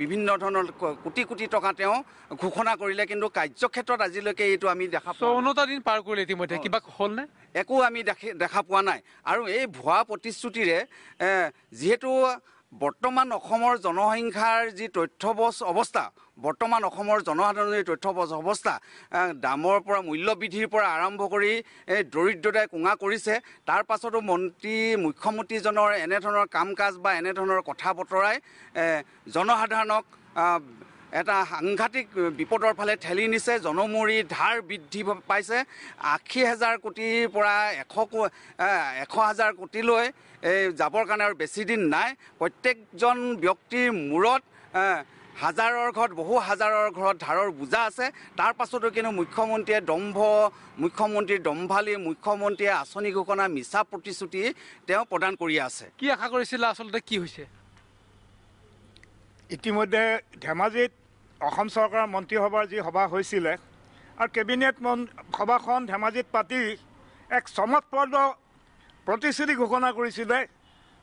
বিভিন্ন ধৰণৰ কোটি কোটি টকা তেওঁ ঘোষণা কৰিলে কিন্তু কাৰ্যক্ষেত্ৰত আজিলৈকে এইটো আমি দেখা 54টা দিন পাৰ কৰিলে ইতিমধ্যে কিবা হ'লনে একো আমি দেখা পোৱা নাই আৰু এই ভুৱা প্ৰতিশ্ৰুতিৰে যিহেতু বৰ্তমান অসমৰ জনসংখ্যাৰ যি তথ্য অৱস্থা বৰ্তমান অসমৰ জনসাধাৰণৰ তথ্য অৱস্থা দামৰ পৰা মূল্য বৃদ্ধিৰ পৰা আৰম্ভ কৰি দৰিদ্ৰতাই কোঙা কৰিছে তাৰ পাছতো মুখ্যমন্ত্ৰীজনৰ এনেধৰণৰ কাম কাজ বা এনেধৰণৰ কথা বতৰাই জনসাধাৰণক এটা সাংঘাতিক বিপদৰ ফালে ঠেলি নিছে জনমূৰি ধাৰ বৃদ্ধি পাইছে ৮০,০০০ কোটিৰ পৰা ১০০,০০০ কোটিলৈ যাবৰ কাৰণে আৰু বেছি দিন নাই প্ৰত্যেকজন ব্যক্তিৰ মূৰত হাজাৰৰ ঘৰত বহু হাজাৰৰ ঘৰত ধাৰৰ বোজা আছে তাৰ পাছতো কিন্তু মুখ্যমন্ত্ৰীয়ে মুখ্যমন্ত্ৰীৰ দম্ভালি মুখ্যমন্ত্ৰীয়ে আঁচনি ঘোষণা মিছা প্ৰতিশ্ৰুতি তেওঁ প্ৰদান কৰি আছে কি আশা কৰিছিলে আচলতে কি হৈছে ইতিমধ্যে ধেমাজিত অসম চৰকাৰৰ মন্ত্ৰীসভাৰ যি সভা হৈছিলে আৰু কেবিনেট সভাখন ধেমাজিত পাতি এক চমকপ্ৰদ প্ৰতিশ্ৰুতি ঘোষণা কৰিছিলে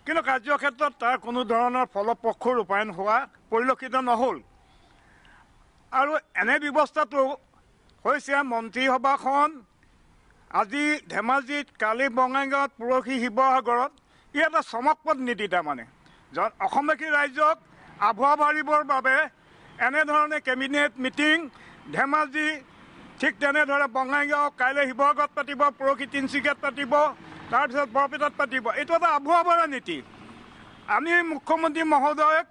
কিন্তু কাৰ্যক্ষেত্ৰত তাৰ কোনো ধৰণৰ ফলপ্ৰসূ ৰূপায়ণ হোৱা পৰিলক্ষিত নহ'ল আৰু এনে ব্যৱস্থাটো হৈছে মন্ত্ৰীসভাখন আজি ধেমাজিত কালি বঙাইগাঁৱত পৰহি শিৱসাগৰত ই এটা চমকপ্ৰদ নীতি তাৰমানে অসমবাসী ৰাইজক আভুৱা ভাৰিবৰ বাবে এনেধৰণে কেবিনেট মিটিং ধেমাজি ঠিক তেনেদৰে বঙাইগাঁও কাইলৈ শিৱসাগৰত পাতিব পৰহি তিনিচুকীয়াত পাতিব তাৰপিছত বৰপেটাত পাতিব এইটো এটা আভুৱা ভৰা নীতি আমি মুখ্যমন্ত্ৰী মহোদয়ক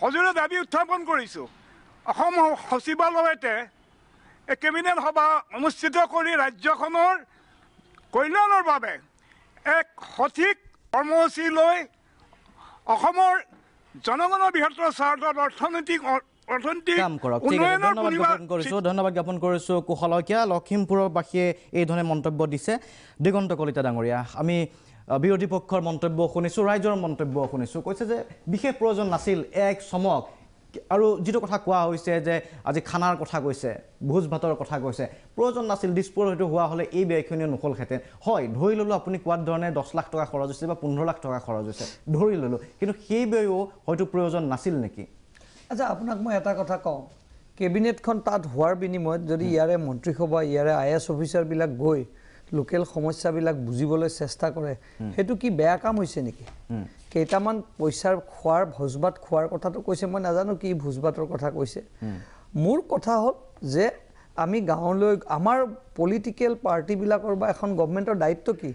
সজোৰে দাবী উত্থাপন কৰিছোঁ অসম সচিবালয়তে এই কেবিনেট সভা অনুষ্ঠিত কৰি ৰাজ্যখনৰ কল্যাণৰ বাবে এক সঠিক কৰ্মসূচী লৈ অসমৰ জনগণৰ বৃহত্তৰ স্বাৰ্থত অৰ্থনৈতিক ধন্যবাদ জ্ঞাপন কৰিছোঁ কুশল শইকীয়া লখিমপুৰৰ বাসীয়ে এই ধৰণে মন্তব্য দিছে দিগন্ত কলিতা ডাঙৰীয়া আমি বিৰোধী পক্ষৰ মন্তব্য শুনিছোঁ ৰাইজৰ মন্তব্য শুনিছোঁ কৈছে যে বিশেষ প্ৰয়োজন নাছিল এক চমক আৰু যিটো কথা কোৱা হৈছে যে আজি খানাৰ কথা কৈছে ভোজ ভাতৰ কথা কৈছে প্ৰয়োজন নাছিল দিছপুৰ হয়তো হোৱা হ'লে এই ব্যয়খিনিও নহ'লহেঁতেন হয় ধৰি ল'লোঁ আপুনি কোৱাৰ ধৰণে 10 লাখ টকা খৰচ হৈছে বা 15 লাখ টকা খৰচ হৈছে ধৰি ল'লোঁ কিন্তু সেই ব্যয়ো হয়তো প্ৰয়োজন নাছিল নেকি আচ্ছা আপোনাক মই এটা কথা কওঁ কেবিনেটখন তাত হোৱাৰ বিনিময়ত যদি ইয়াৰে মন্ত্ৰীসভা ইয়াৰে IAS অফিচাৰবিলাক গৈ লোকেল সমস্যাবিলাক বুজিবলৈ চেষ্টা কৰে সেইটো কি বেয়া কাম হৈছে নেকি কেইটামান পইচাৰ খোৱাৰ ভোজভাত খোৱাৰ কথাটো কৈছে মই নাজানো কি ভোজভাতৰ কথা কৈছে মোৰ কথা হ'ল যে আমি গাঁৱলৈ আমাৰ পলিটিকেল পাৰ্টিবিলাকৰ বা এখন গভৰ্ণমেণ্টৰ দায়িত্ব কি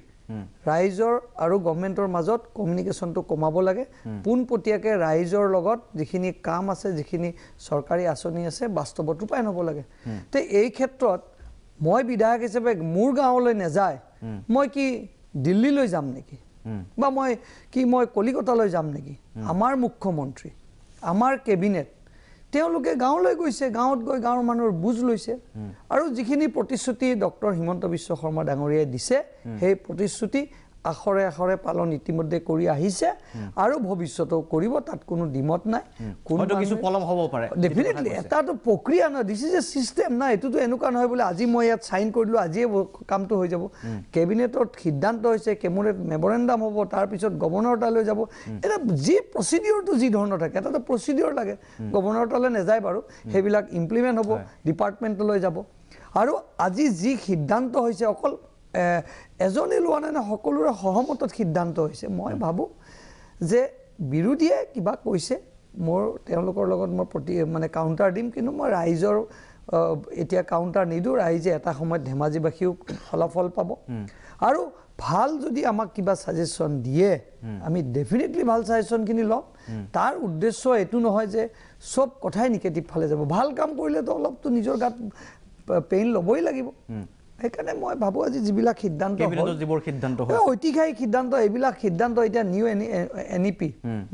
ৰাইজৰ আৰু গভৰ্ণমেণ্টৰ মাজত কমিউনিকেশ্যনটো কমাব লাগে পোনপটীয়াকৈ ৰাইজৰ লগত যিখিনি কাম আছে যিখিনি চৰকাৰী আঁচনি আছে বাস্তৱত ৰূপায়ণ হ'ব লাগে তে এই ক্ষেত্ৰত মই বিধায়ক হিচাপে মোৰ গাঁৱলৈ নাযায় মই কি দিল্লীলৈ যাম নেকি বা মই কলিকতালৈ যাম নেকি আমাৰ মুখ্যমন্ত্ৰী আমাৰ কেবিনেট তেওঁলোকে গাঁৱলৈ গৈছে গাঁৱত গৈ গাঁৱৰ মানুহৰ বুজ লৈছে আৰু যিখিনি প্ৰতিশ্ৰুতি ডক্টৰ হিমন্ত বিশ্ব শৰ্মা ডাঙৰীয়াই দিছে সেই প্ৰতিশ্ৰুতি আখৰে আখৰে পালন ইতিমধ্যে কৰি আহিছে আৰু ভৱিষ্যতেও কৰিব তাত কোনো দ্বিমত নাই হয়তো কিছু পলম হ'ব পাৰে ডেফিনেটলি এটাতো প্ৰক্ৰিয়া নহয় দিছ ইজ এ চিষ্টেম না এইটোতো এনেকুৱা নহয় বোলে আজি মই ইয়াত চাইন কৰিলোঁ আজিয়ে কামটো হৈ যাব কেবিনেটত সিদ্ধান্ত হৈছে কেবিনেট মেমৰেণ্ডাম হ'ব তাৰপিছত গভৰ্ণৰ তালৈ যাব এটা যি প্ৰচিডিঅ'ৰটো যি ধৰণৰ থাকে এটাতো প্ৰচিডিঅ'ৰ লাগে গভৰ্ণৰ তালৈ নাযায় বাৰু সেইবিলাক ইমপ্লিমেণ্ট হ'ব ডিপাৰ্টমেণ্টলৈ যাব আৰু আজি যি সিদ্ধান্ত হৈছে অকল এজনে লোৱা নাই সকলোৰে সহমতত সিদ্ধান্ত হৈছে মই ভাবোঁ যে বিৰোধীয়ে কিবা কৈছে মোৰ তেওঁলোকৰ লগত মই মানে কাউণ্টাৰ দিম কিন্তু মই ৰাইজৰ এতিয়া কাউণ্টাৰ নিদিওঁ ৰাইজে এটা সময়ত ধেমাজিবাসীও ফলাফল পাব আৰু ভাল যদি আমাক কিবা ছাজেশ্যন দিয়ে আমি ডেফিনেটলি ভাল ছাজেশ্যনখিনি ল'ম তাৰ উদ্দেশ্য এইটো নহয় যে চব কথাই নিগেটিভ ফালে যাব ভাল কাম কৰিলেতো অলপতো নিজৰ গাত পেইন ল'বই লাগিব সেইকাৰণে মই ভাবোঁ আজি যিবিলাক সিদ্ধান্ত ঐতিহাসিক সিদ্ধান্ত এইবিলাক সিদ্ধান্ত এতিয়া new NEP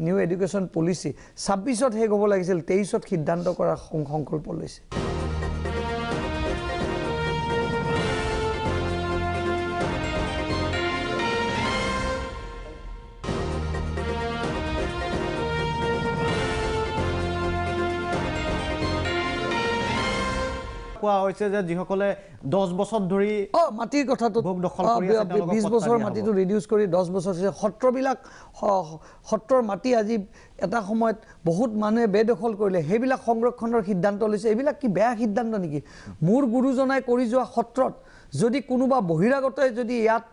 new education policy 26ত শেষ হ'ব লাগিছিল 23ত সিদ্ধান্ত কৰাৰ সংকল্প লৈছে কোৱা হৈছে যে যিসকলে 10 বছৰ ধৰি মাটিৰ কথাটো 20 বছৰ মাটিটো ৰিডিউচ কৰি 10 বছৰ সত্ৰবিলাক সত্ৰৰ মাটি আজি এটা সময়ত বহুত মানুহে বেদখল কৰিলে সেইবিলাক সংৰক্ষণৰ সিদ্ধান্ত লৈছে এইবিলাক কি বেয়া সিদ্ধান্ত নেকি মোৰ গুৰুজনাই কৰি যোৱা সত্ৰত যদি কোনোবা বহিৰাগতই যদি ইয়াত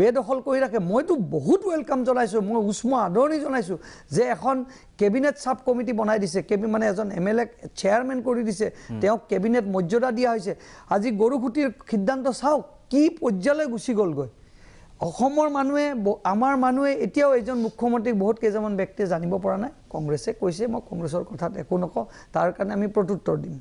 বেদখল কৰি ৰাখে মইতো বহুত ওয়েলকাম জনাইছোঁ মই উষ্ম আদৰণি জনাইছোঁ যে এখন কেবিনেট সাব কমিটি বনাই দিছে মানে এজন MLA চেয়াৰমেন কৰি দিছে তেওঁক কেবিনেট মৰ্যাদা দিয়া হৈছে আজি গৰুখুটিৰ সিদ্ধান্ত চাওক কি পৰ্যায়লৈ গুচি গ'লগৈ অসমৰ মানুহে আমাৰ মানুহে এতিয়াও এজন মুখ্যমন্ত্ৰীক বহুত কেইজনমান ব্যক্তিয়ে জানিব পৰা নাই কংগ্ৰেছে কৈছে মই কংগ্ৰেছৰ কথাত একো নকওঁ তাৰ কাৰণে আমি প্ৰত্যুত্তৰ দিম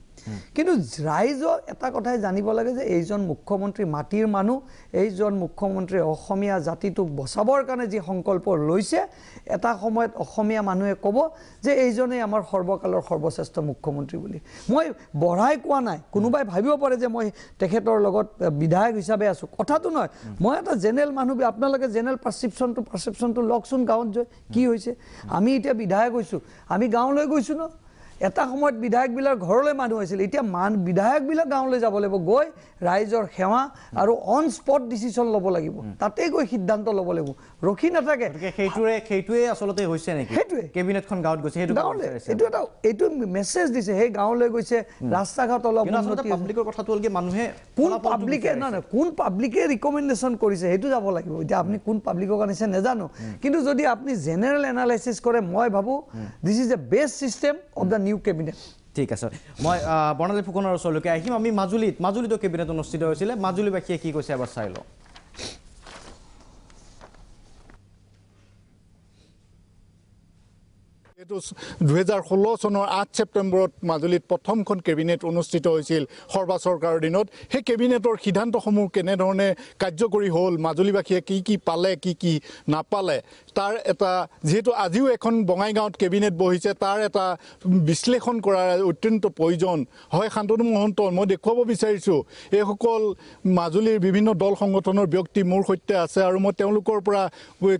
কিন্তু ৰাইজৰ এটা কথাই জানিব লাগে যে এইজন মুখ্যমন্ত্ৰী মাটিৰ মানুহ এইজন মুখ্যমন্ত্ৰী অসমীয়া জাতিটোক বচাবৰ কাৰণে যি সংকল্প লৈছে এটা সময়ত অসমীয়া মানুহে ক'ব যে এইজনেই আমাৰ সৰ্বকালৰ সৰ্বশ্ৰেষ্ঠ মুখ্যমন্ত্ৰী বুলি মই বঢ়াই কোৱা নাই কোনোবাই ভাবিব পাৰে যে মই তেখেতৰ লগত বিধায়ক হিচাপে আছোঁ কথাটো নহয় মই এটা জেনেৰেল মানুহ আপোনালোকে জেনেৰেল পাৰচেপশ্যনটো লওকচোন গাঁৱত গৈ কি হৈছে আমি এতিয়া বিধায়ক হৈছোঁ আমি গাঁৱলৈ গৈছোঁ ন এটা সময়ত বিধায়কবিলাক ঘৰলৈ মানুহ হৈছিল এতিয়া বিধায়কবিলাক গাঁৱলৈ যাব লাগিব গৈ ৰাইজৰ সেৱা আৰু অন স্পট ডিচিশ্যন ল'ব লাগিব তাতে গৈ সিদ্ধান্ত ল'ব লাগিব ৰখি নাথাকে সেইটোৱে আচলতে হৈছে নেকি সেইটোৱে কেবিনেটখন গাঁৱত গৈছে এইটো মেছেজ দিছে সেই গাঁৱলৈ গৈছে ৰাস্তা ঘাট অলপ পাব্লিকৰ কথাটো হ'ল কি মানুহে কোন পাব্লিকে নহয় কোন পাব্লিকে ৰিকমেণ্ডেশ্যন কৰিছে সেইটো যাব লাগিব এতিয়া আপুনি কোন পাব্লিকক আনিছে নাজানো কিন্তু যদি আপুনি জেনেৰেল এনালাইচিছ কৰে মই ভাবোঁ this is a best system of the new cabinet ঠিক আছে মই বৰ্ণালী ফুকনৰ ওচৰলৈকে আহিম আমি মাজুলীতো কেবিনেট অনুষ্ঠিত হৈছিলে মাজুলীবাসীয়ে কি কৈছে এবাৰ চাই লওঁ এইটো 2016 চনৰ 8 ছেপ্টেম্বৰত মাজুলীত প্ৰথমখন কেবিনেট অনুষ্ঠিত হৈছিল সৰ্বা চৰকাৰৰ দিনত সেই কেবিনেটৰ সিদ্ধান্তসমূহ কেনেধৰণে কাৰ্যকৰী হ'ল মাজুলীবাসীয়ে কি পালে কি নাপালে তাৰ এটা যেহেতু আজিও এখন বঙাইগাঁৱত কেবিনেট বহিছে তাৰ এটা বিশ্লেষণ কৰাৰ অত্যন্ত প্ৰয়োজন হয় শান্তনু মহন্ত মই দেখুৱাব বিচাৰিছোঁ এইসকল মাজুলীৰ বিভিন্ন দল সংগঠনৰ ব্যক্তি মোৰ সৈতে আছে আৰু মই তেওঁলোকৰ পৰা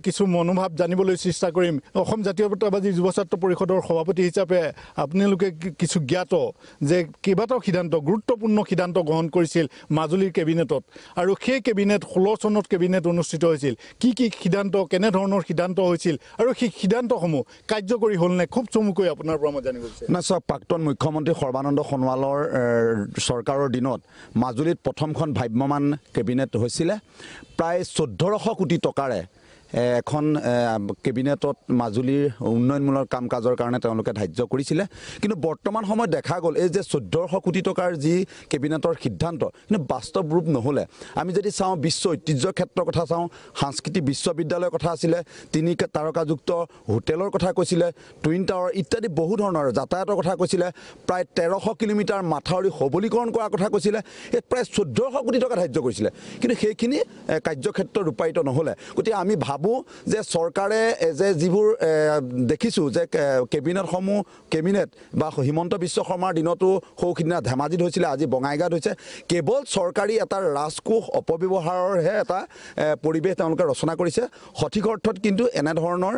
কিছু মনোভাৱ জানিবলৈ চেষ্টা কৰিম অসম জাতীয়তাবাদী যুৱ ছাত্ৰ পৰিষদৰ সভাপতি হিচাপে আপোনালোকে কিছু জ্ঞাত যে কেইবাটাও সিদ্ধান্ত গুৰুত্বপূৰ্ণ সিদ্ধান্ত গ্ৰহণ কৰিছিল মাজুলীৰ কেবিনেটত আৰু সেই কেবিনেট 16 চনত কেবিনেট অনুষ্ঠিত হৈছিল কি সিদ্ধান্ত কেনেধৰণৰ সিদ্ধান্ত হৈছিল আৰু সেই সিদ্ধান্তসমূহ কাৰ্যকৰী হ'ল নে খুব চমুকৈ আপোনাৰ পৰা মই জানিব বিচাৰিছোঁ না চাওক প্ৰাক্তন মুখ্যমন্ত্ৰী সৰ্বানন্দ সোণোৱালৰ চৰকাৰৰ দিনত মাজুলীত প্ৰথমখন ভ্ৰাম্যমান কেবিনেট হৈছিলে প্ৰায় 1400 কোটি টকাৰে এখন কেবিনেটত মাজুলীৰ উন্নয়নমূলক কাম কাজৰ কাৰণে তেওঁলোকে ধাৰ্য কৰিছিলে কিন্তু বৰ্তমান সময়ত দেখা গ'ল এই যে 1400 কোটি টকাৰ যি কেবিনেটৰ সিদ্ধান্ত কিন্তু বাস্তৱ ৰূপ নহ'লে আমি যদি চাওঁ বিশ্ব ঐতিহ্যৰ ক্ষেত্ৰৰ কথা চাওঁ সাংস্কৃতিক বিশ্ববিদ্যালয়ৰ কথা আছিলে 3 তাৰকাযুক্ত হোটেলৰ কথা কৈছিলে টুইন টাৱাৰ ইত্যাদি বহু ধৰণৰ যাতায়াতৰ কথা কৈছিলে প্ৰায় 1300 কিলোমিটাৰ মাথাউৰি সবলীকৰণ কৰাৰ কথা কৈছিলে এই প্ৰায় 1400 কোটি টকা ধাৰ্য কৰিছিলে কিন্তু সেইখিনি কাৰ্যক্ষেত্ৰত ৰূপায়িত নহ'লে গতিকে আমি যে চৰকাৰে যে যিবোৰ দেখিছোঁ যে কেবিনেট বা হিমন্ত বিশ্ব শৰ্মাৰ দিনতো সৌখিদিনা ধেমাজিত হৈছিলে আজি বঙাইগাঁৱত হৈছে কেৱল চৰকাৰী এটা ৰাজকোষ অপব্যৱহাৰৰহে এটা পৰিৱেশ তেওঁলোকে ৰচনা কৰিছে সঠিক অৰ্থত কিন্তু এনেধৰণৰ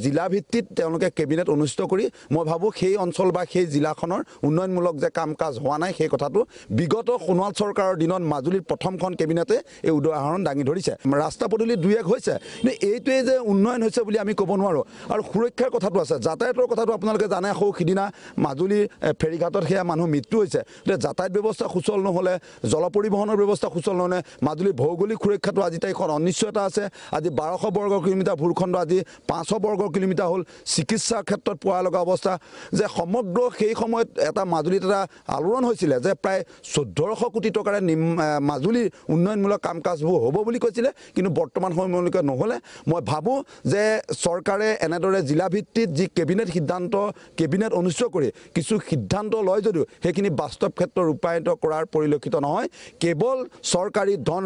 জিলা ভিত্তিত তেওঁলোকে কেবিনেট অনুষ্ঠিত কৰি মই ভাবোঁ সেই অঞ্চল বা সেই জিলাখনৰ উন্নয়নমূলক যে কাম কাজ হোৱা নাই সেই কথাটো বিগত সোণোৱাল চৰকাৰৰ দিনত মাজুলীৰ প্ৰথমখন কেবিনেটে এই উদাহৰণ দাঙি ধৰিছে ৰাস্তা পদূলি 2-1 হৈছে এইটোৱে যে উন্নয়ন হৈছে বুলি আমি ক'ব নোৱাৰোঁ আৰু সুৰক্ষাৰ কথাটো আছে যাতায়াতৰ কথাটো আপোনালোকে জানে সিদিনা মাজুলীৰ ফেৰীঘাটত সেয়া মানুহ মৃত্যু হৈছে যাতায়াত ব্যৱস্থা সুচল নহ'লে জল পৰিবহণৰ ব্যৱস্থা সুচল নহ'লে মাজুলীৰ ভৌগোলিক সুৰক্ষাটো আজি তাইখন অনিশ্চয়তা আছে আজি 1200 বৰ্গ কিলোমিটাৰ ভূখণ্ড আজি 500 বৰ্গ কিলোমিটাৰ হ'ল চিকিৎসাৰ ক্ষেত্ৰত পোৱা লগা অৱস্থা যে সমগ্ৰ সেই সময়ত এটা মাজুলীত এটা আলোড়ন হৈছিলে যে প্ৰায় 1400 কোটি টকাৰে মাজুলীৰ উন্নয়নমূলক কাম কাজবোৰ হ'ব বুলি কৈছিলে কিন্তু বৰ্তমান সময়লৈকে নহ'লে মই ভাবোঁ যে চৰকাৰে এনেদৰে জিলা ভিত্তিত যি কেবিনেট অনুষ্ঠিত কৰি কিছু সিদ্ধান্ত লয় যদিও সেইখিনি বাস্তৱ ক্ষেত্ৰত ৰূপায়িত কৰাৰ পৰিলক্ষিত নহয় কেৱল চৰকাৰী ধন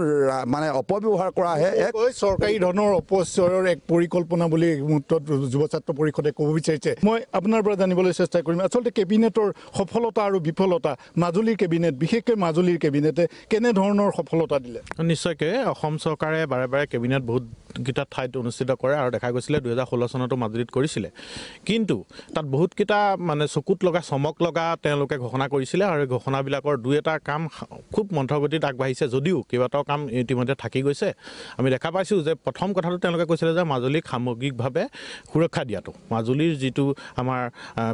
মানে অপব্যৱহাৰ কৰাহে এক চৰকাৰী ধনৰ অপচয়ৰ এক পৰিকল্পনা বুলি মুহূৰ্তত যুৱ ছাত্ৰ পৰিষদে ক'ব বিচাৰিছে মই আপোনাৰ পৰা জানিবলৈ চেষ্টা কৰিম আচলতে কেবিনেটৰ সফলতা আৰু বিফলতা মাজুলীৰ কেবিনেট বিশেষকৈ মাজুলীৰ কেবিনেটে কেনেধৰণৰ সফলতা দিলে নিশ্চয়কৈ অসম চৰকাৰে বাৰে বাৰে কেবিনেট বহুতকেইটা বহুতকেইটা ঠাইত অনুষ্ঠিত কৰে আৰু দেখা গৈছিলে 2016 চনতো মাজুলীত কৰিছিলে কিন্তু তাত বহুতকেইটা মানে চকুত লগা চমক লগা তেওঁলোকে ঘোষণা কৰিছিলে আৰু ঘোষণাবিলাকৰ দুই এটা কাম খুব মন্থৰগতিত আগবাঢ়িছে যদিও কেইবাটাও কাম ইতিমধ্যে থাকি গৈছে আমি দেখা পাইছোঁ যে প্ৰথম কথাটো তেওঁলোকে কৈছিলে যে মাজুলীক সামগ্ৰিকভাৱে সুৰক্ষা দিয়াটো মাজুলীৰ যিটো আমাৰ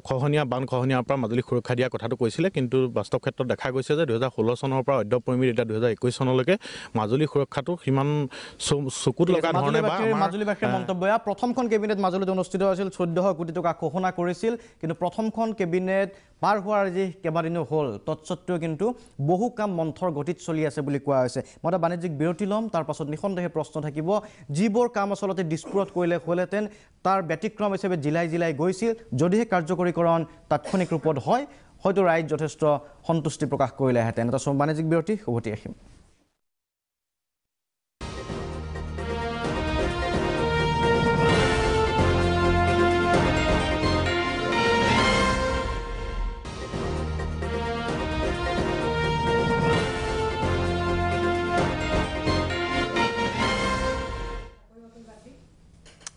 খহনীয়া বান খহনীয়াৰ পৰা মাজুলীক সুৰক্ষা দিয়া কথাটো কৈছিলে কিন্তু বাস্তৱ ক্ষেত্ৰত দেখা গৈছে যে 2016 চনৰ পৰা অদ্যপৰিমিত এতিয়া 2021 চনলৈকে মাজুলী সুৰক্ষাটো সিমান চকুত লগা ধৰণে বা মাজুলীবাসীৰ মন্তব্য প্ৰথমখন কেবিনেট মাজুলীত অনুষ্ঠিত হৈছিল 1400 কোটি টকা ঘোষণা কৰিছিল কিন্তু প্ৰথমখন কেবিনেট পাৰ হোৱাৰ যি কেইবাদিনো হ'ল তৎসত্ত্বেও কিন্তু বহু কাম মন্থৰ গতিত চলি আছে বুলি কোৱা হৈছে মই এটা বাণিজ্যিক বিৰতি ল'ম তাৰ পাছত নিঃসন্দেহে প্ৰশ্ন থাকিব যিবোৰ কাম আচলতে দিছপুৰত কৰিলে হ'লেহেঁতেন তাৰ ব্যতিক্ৰম হিচাপে জিলাই গৈছিল যদিহে কাৰ্যকৰীকৰণ তাৎক্ষণিক ৰূপত হয় হয়তো ৰাইজ যথেষ্ট সন্তুষ্টি প্ৰকাশ কৰিলেহেঁতেন এটা বাণিজ্যিক বিৰতি উভতি আহিম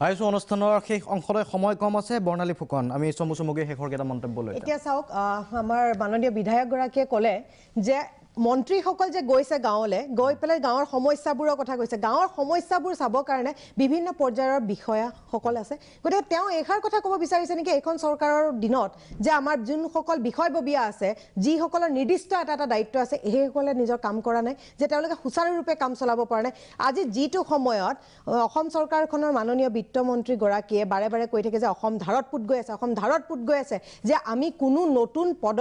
আইছো অনুষ্ঠানৰ শেষ অংশলৈ সময় কম আছে বৰ্ণালী ফুকন আমি চমুচমুকৈ শেষৰ কেইটা মন্তব্য লৈ এতিয়া চাওক আমাৰ মাননীয় বিধায়কগৰাকীয়ে ক'লে যে মন্ত্ৰীসকল যে গৈছে গাঁৱলৈ গৈ পেলাই গাঁৱৰ সমস্যাবোৰৰ কথা কৈছে গাঁৱৰ সমস্যাবোৰ চাবৰ কাৰণে বিভিন্ন পৰ্যায়ৰ বিষয়াসকল আছে গতিকে তেওঁ এইষাৰ কথা ক'ব বিচাৰিছে নেকি এইখন চৰকাৰৰ দিনত যে আমাৰ যোনসকল বিষয়ববীয়া আছে যিসকলৰ নিৰ্দিষ্ট এটা দায়িত্ব আছে সেইসকলে নিজৰ কাম কৰা নাই যে তেওঁলোকে সুচাৰুৰূপে কাম চলাব পৰা নাই আজি যিটো সময়ত অসম চৰকাৰখনৰ মাননীয় বিত্তমন্ত্ৰী গৰাকীয়ে বাৰে বাৰে কৈ থাকে যে অসম ধাৰত পুত গৈ আছে যে আমি কোনো নতুন পদ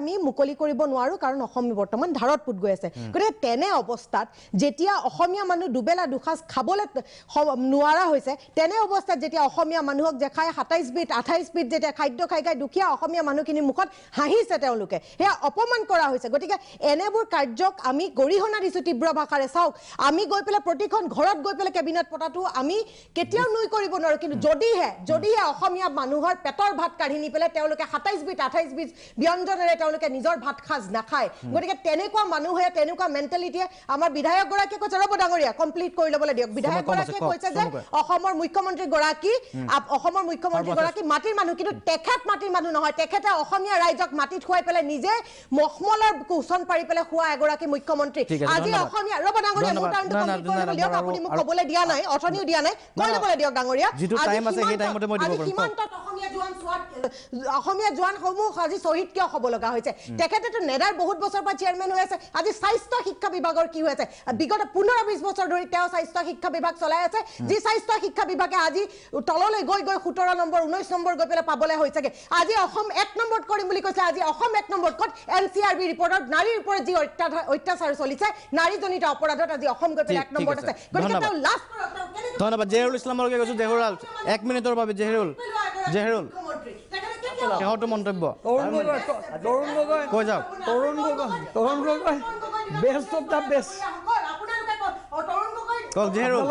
আমি মুকলি কৰিব নোৱাৰো কাৰণ অসম বৰ্তমান ধাৰত পুত গৈ আছে গতিকে তেনে অৱস্থাত যেতিয়া অসমীয়া মানুহ দুবেলা দুসাঁজ খাবলৈ নোৱাৰা হৈছে তেনে অৱস্থাত যেতিয়া অসমীয়া মানুহক দেখাই 27 বিধ 28 বিধ যেতিয়া খাদ্য খাই দুখীয়া অসমীয়া মানুহখিনিৰ মুখত হাঁহিছে তেওঁলোকে সেয়া অপমান কৰা হৈছে গতিকে এনেবোৰ কাৰ্যক আমি গৰিহণা দিছোঁ তীব্ৰ ভাষাৰে চাওক আমি গৈ পেলাই প্ৰতিখন ঘৰত গৈ পেলাই কেবিনেট পতাটো আমি কেতিয়াও নুই কৰিব নোৱাৰোঁ কিন্তু যদিহে অসমীয়া মানুহৰ পেটৰ ভাত কাঢ়ি নি পেলাই তেওঁলোকে 27 বিধ 28 বিধ ব্যঞ্জনেৰে তেওঁলোকে নিজৰ ভাত সাজ নাখায় গতিকে তেনেকুৱা মানুহে তেনেকুৱা মেণ্টেলিটিয়ে আমাৰ বিধায়কগৰাকীয়ে কৈছে ৰ'ব ডাঙৰীয়া কমপ্লিট কৰি ল'বলৈ দিয়ক বিধায়কগৰাকীয়ে কৈছে যে অসমৰ মুখ্যমন্ত্ৰী গৰাকী মাটিৰ মানুহ কিন্তু তেখেত মাটিৰ মানুহ নহয় তেখেতে অসমীয়া ৰাইজক মাটিত খুৱাই পেলাই নিজে মখমলৰ কুচন পাৰি পেলাই খোৱা এগৰাকী মুখ্যমন্ত্ৰী আজি অসমীয়া ৰ'ব ডাঙৰীয়া মোৰ টাইমটো কমপ্লিট কৰি ল'বলৈ দিয়ক আপুনি মোক ক'বলৈ দিয়া নাই অথনিও দিয়া নাই কৈ ল'বলৈ দিয়ক ডাঙৰীয়া অসমীয়া জোৱানসমূহ আজি শ্বহীদ কিয় হ'ব লগা হৈছে তেখেতেতো নেডাৰ বহুত বছৰ পৰা চেয়াৰমেন হৈ আছে আজি স্বাস্থ্য শিক্ষা বিভাগৰ কি হৈ আছে বিগত 15-20 বছৰ ধৰি তেওঁ স্বাস্থ্য শিক্ষা বিভাগ চলাই আছে যি স্বাস্থ্য শিক্ষা বিভাগে আজি তললৈ গৈ 17 নম্বৰ 19 নম্বৰ গৈ পেলাই পাবলৈ হৈছেগে আজি অসম 1 নম্বৰত কৰিম বুলি কৈছে আজি অসম 1 নম্বৰত ক'ত NCRB ৰিপৰ্টত নাৰীৰ ওপৰত যি অত্যাচাৰ চলিছে নাৰীজনিত অপৰাধত আজি অসম গৈ পেলাই 1 নম্বৰত আছে গতিকে তেওঁ লাষ্ট ধন্যবাদ জেহৰুল ইছলামলৈকে গৈছোঁ জেহৰুল 1 মিনিটৰ বাবে জেহৰুল শেহৰটো মন্তব্য কৈ যাওক Tarun Gogoi best of the best কওক জেহৰুল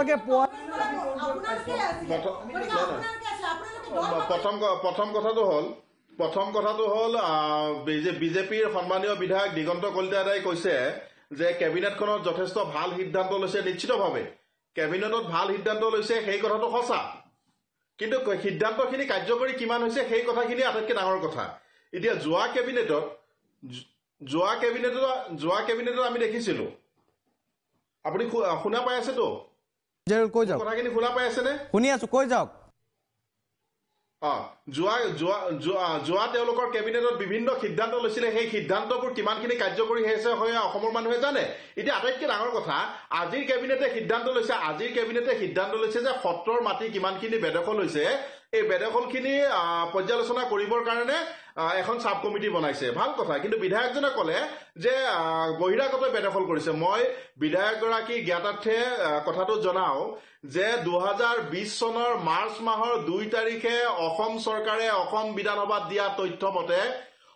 প্ৰথম কথাটো হ'ল বিজেপিৰ সন্মানীয় বিধায়ক দিগন্ত কলিতা দাই কৈছে যে কেবিনেটখনত যথেষ্ট ভাল সিদ্ধান্ত লৈছে নিশ্চিতভাৱে কেবিনেটত ভাল সিদ্ধান্ত লৈছে সেই কথাটো সঁচা কিন্তু সিদ্ধান্তখিনি কাৰ্যকৰী কিমান হৈছে সেই কথাখিনি আটাইতকৈ ডাঙৰ কথা এতিয়া যোৱা কেবিনেটত আমি দেখিছিলোঁ আপুনি শুনা পাই আছেতো কথাখিনি শুনা পাই আছেনে শুনি আছো কৈ যাওক যোৱা তেওঁলোকৰ কেবিনেটত বিভিন্ন সিদ্ধান্ত লৈছিলে সেই সিদ্ধান্তবোৰ কিমানখিনি কাৰ্যকৰী হৈছে অসমৰ মানুহে জানে এতিয়া আটাইতকৈ ডাঙৰ কথা আজিৰ কেবিনেটে সিদ্ধান্ত লৈছে যে সত্ৰৰ মাটি কিমানখিনি বেদখল হৈছে এই বেদখলখিনি পৰ্যালোচনা কৰিবৰ কাৰণে এখন সাব কমিটি বনাইছে ভাল কথা কিন্তু বিধায়কজনে ক'লে যে বহিৰাগত বেদখল কৰিছে মই বিধায়কগৰাকী জ্ঞাতাৰ্থে কথাটো জনাওঁ যে 2020 চনৰ মাৰ্চ মাহৰ 2 তাৰিখে অসম চৰকাৰে অসম বিধানসভাত দিয়া তথ্য মতে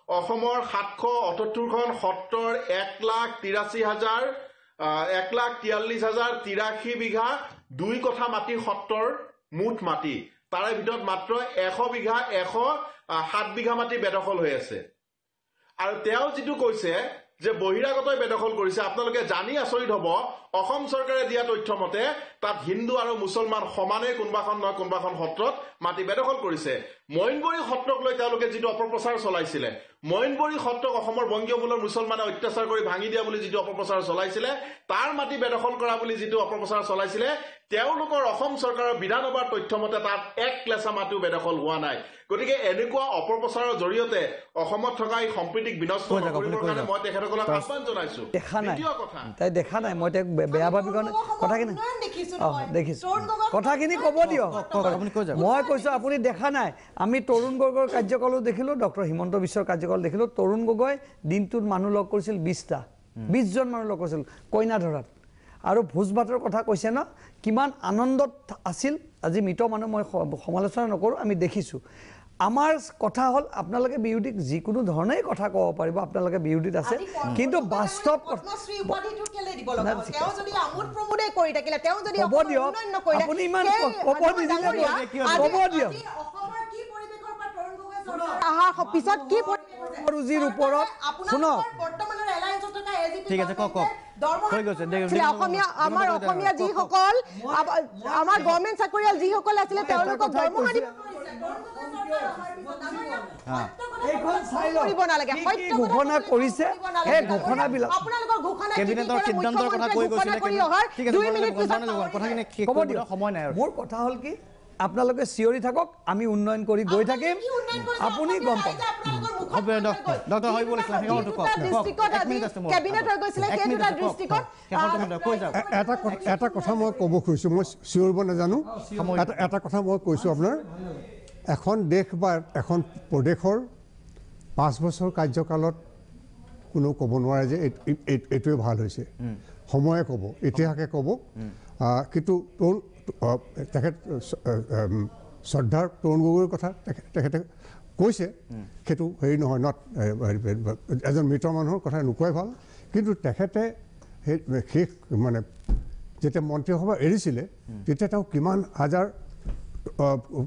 অসমৰ 778খন সত্ৰৰ 1,43,083 বিঘা 2 কঠা মাটি সত্ৰৰ মুঠ মাটি তাৰে ভিতৰত মাত্ৰ 107 বিঘা মাটি বেদখল হৈ আছে আৰু তেওঁ যিটো কৈছে যে বহিৰাগতই বেদখল কৰিছে আপোনালোকে জানি আচৰিত হ'ব অসম চৰকাৰে দিয়া তথ্য মতে তাত হিন্দু আৰু মুছলমান সমানে কোনোবাখন নহয় কোনোবাখন সত্ৰত মাটি বেদখল কৰিছে মইনবৰী সত্ৰক লৈ তেওঁলোকে যিটো অপপ্ৰচাৰ চলাইছিলে মইনবৰী সত্ৰক অসমৰ বংগীয় মূলৰ মুছলমানে অত্যাচাৰ কৰি ভাঙি দিয়া বুলি যিটো অপপ্ৰচাৰ চলাইছিলে তাৰ মাটি বেদখল কৰা বুলি যিটো অপপ্ৰচাৰ চলাইছিলে তেওঁলোকৰ অসম চৰকাৰৰ বিধানসভাৰ তথ্য মতে তাত এক ক্লেচা মাটিও বেদখল হোৱা নাই গতিকে এনেকুৱা অপপ্ৰচাৰৰ জৰিয়তে অসমত থকা এই সম্প্ৰীতিক বিনষ্ট কৰিবৰ কাৰণে মই তেখেতসকলক আহ্বান জনাইছো দেখা নাই তাই দেখা নাই মই তাক বেয়া ভাবি কাৰণে কথাখিনি দেখিছো কথাখিনি ক'ব দিয়ক মই কৈছো আপুনি দেখা নাই আমি তৰুণ গগৈৰ কাৰ্যকালো দেখিলো ডক্টৰ হিমন্ত বিশ্বৰ কাৰ্যকাল দেখিলো তৰুণ গগৈ দিনটোত মানুহ লগ কৰিছিল 20জন মানুহ লগ কৰিছিল কইনা ধৰাত আৰু ভোজ ভাতৰ কথা কৈছে ন কিমান আনন্দত আছিল আজি মৃত মানুহ মই সমালোচনা নকৰোঁ আমি দেখিছোঁ আমাৰ কথা হ'ল আপোনালোকে বিৰোধীক যিকোনো ধৰণেই কথা ক'ব পাৰিব আপোনালোকে বিৰোধীত আছে কিন্তু বাস্তৱ আপুনি ইমান ক'ব নিদিলে পিছত কি ৰুজিৰ ওপৰত শুনক ঠিক আছে কওক আমাৰ অসমীয়া যিসকল আমাৰ গভৰ্ণমেণ্ট চাকৰিয়াল যিসকল আছিলে তেওঁলোকক দৰমহা দিব ঘোষণা কৰিছে সেই ঘোষণাবিলাক কেবিনেটৰ সিদ্ধান্তৰ কথা কৈ গৈছিলে সময় নাই মোৰ কথা হ'ল কি আপোনালোকে চিঞৰি থাকক আমি উন্নয়ন কৰি গৈ থাকিম আপুনি গম পাব ডক্টৰ হৰিবুল ইছলাম এটা কথা মই ক'ব খুজিছোঁ মই চিঞৰিব নাজানো এটা কথা মই কৈছোঁ আপোনাৰ এখন দেশ বা এখন প্ৰদেশৰ 5 বছৰ কাৰ্যকালত কোনো ক'ব নোৱাৰে যে এইটোৱে ভাল হৈছে সময়ে ক'ব ইতিহাসে ক'ব কিন্তু তেখেত শ্ৰদ্ধাৰ তৰুণ গগৈৰ কথা তেখেতে কৈছে সেইটো হেৰি নহয় এজন মৃত মানুহৰ কথা নোকোৱাই ভাল কিন্তু তেখেতে সেই মানে যেতিয়া মন্ত্ৰীসভা এৰিছিলে তেতিয়া তেওঁ কিমান হাজাৰ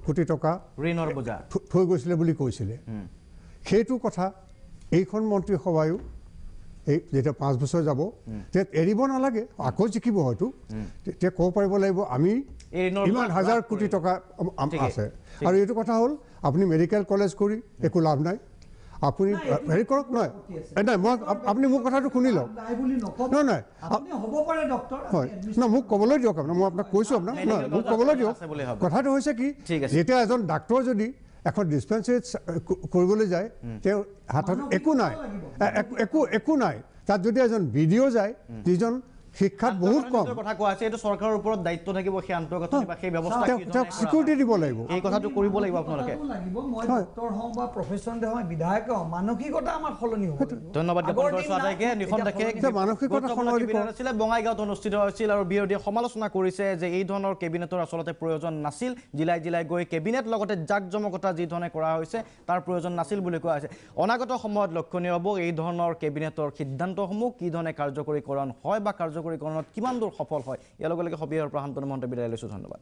কোটি টকা ঋণৰ বোজা থৈ গৈছিলে বুলি কৈছিলে সেইটো কথা এইখন মন্ত্ৰীসভায়ো এই যেতিয়া 5 বছৰ যাব তেতিয়া এৰিব নালাগে আকৌ জিকিব হয়তো তেতিয়া ক'ব পাৰিব লাগিব আমি ইমান হাজাৰ কোটি টকা আছে আৰু এইটো কথা হ'ল আপুনি মেডিকেল কলেজ কৰি একো লাভ নাই আপুনি হেৰি কৰক নহয় নাই মই আপুনি মোৰ কথাটো শুনি লওক নহয় নহয় হয় নহয় মোক ক'বলৈ দিয়ক আপোনাৰ মই আপোনাক কৈছোঁ আপোনাক নহয় মোক ক'বলৈ দিয়ক কথাটো হৈছে কি যেতিয়া এজন ডাক্তৰ যদি এখন ডিছপেঞ্চাৰীত কৰিবলৈ যায় তেওঁৰ হাতত একো নাই তাত যদি এজন বিডিঅ' যায় যিজন শিক্ষাত বহুত কম কথা কোৱা আছে এইটো চৰকাৰৰ ওপৰত দায়িত্ব থাকিব সেই আন্তঃগাঁথনি বা সেই ব্যৱস্থা চিকিউৰিটি দিব লাগিব এই কথাটো কৰিব লাগিব আপোনালোকে মই ডক্টৰ হওঁ বা প্ৰফেচন হওঁ বিধায়ক হওঁ মানসিকতা আমাৰ সলনি হ'ব ধন্যবাদ জ্ঞাপন কৰিছোঁ আটাইকে নিখন দেখে আছিলে বঙাইগাঁৱত অনুষ্ঠিত হৈছিল আৰু বিৰোধীয়ে সমালোচনা কৰিছে যে এই ধৰণৰ কেবিনেটৰ আচলতে প্ৰয়োজন নাছিল জিলাই জিলাই গৈ কেবিনেট লগতে জাক জমকতা যি ধৰণে কৰা হৈছে তাৰ প্ৰয়োজন নাছিল বুলি কোৱা হৈছে অনাগত সময়ত লক্ষণীয় হ'ব এই ধৰণৰ কেবিনেটৰ সিদ্ধান্তসমূহ কি ধৰণে কাৰ্যকৰীকৰণ হয় বা কাৰ্যকৰীকৰণত কিমান দূৰ সফল হয় ইয়াৰ লগে লগে সবিহৰ পৰা শান্তনু মহন্ত বিদায় লৈছোঁ ধন্যবাদ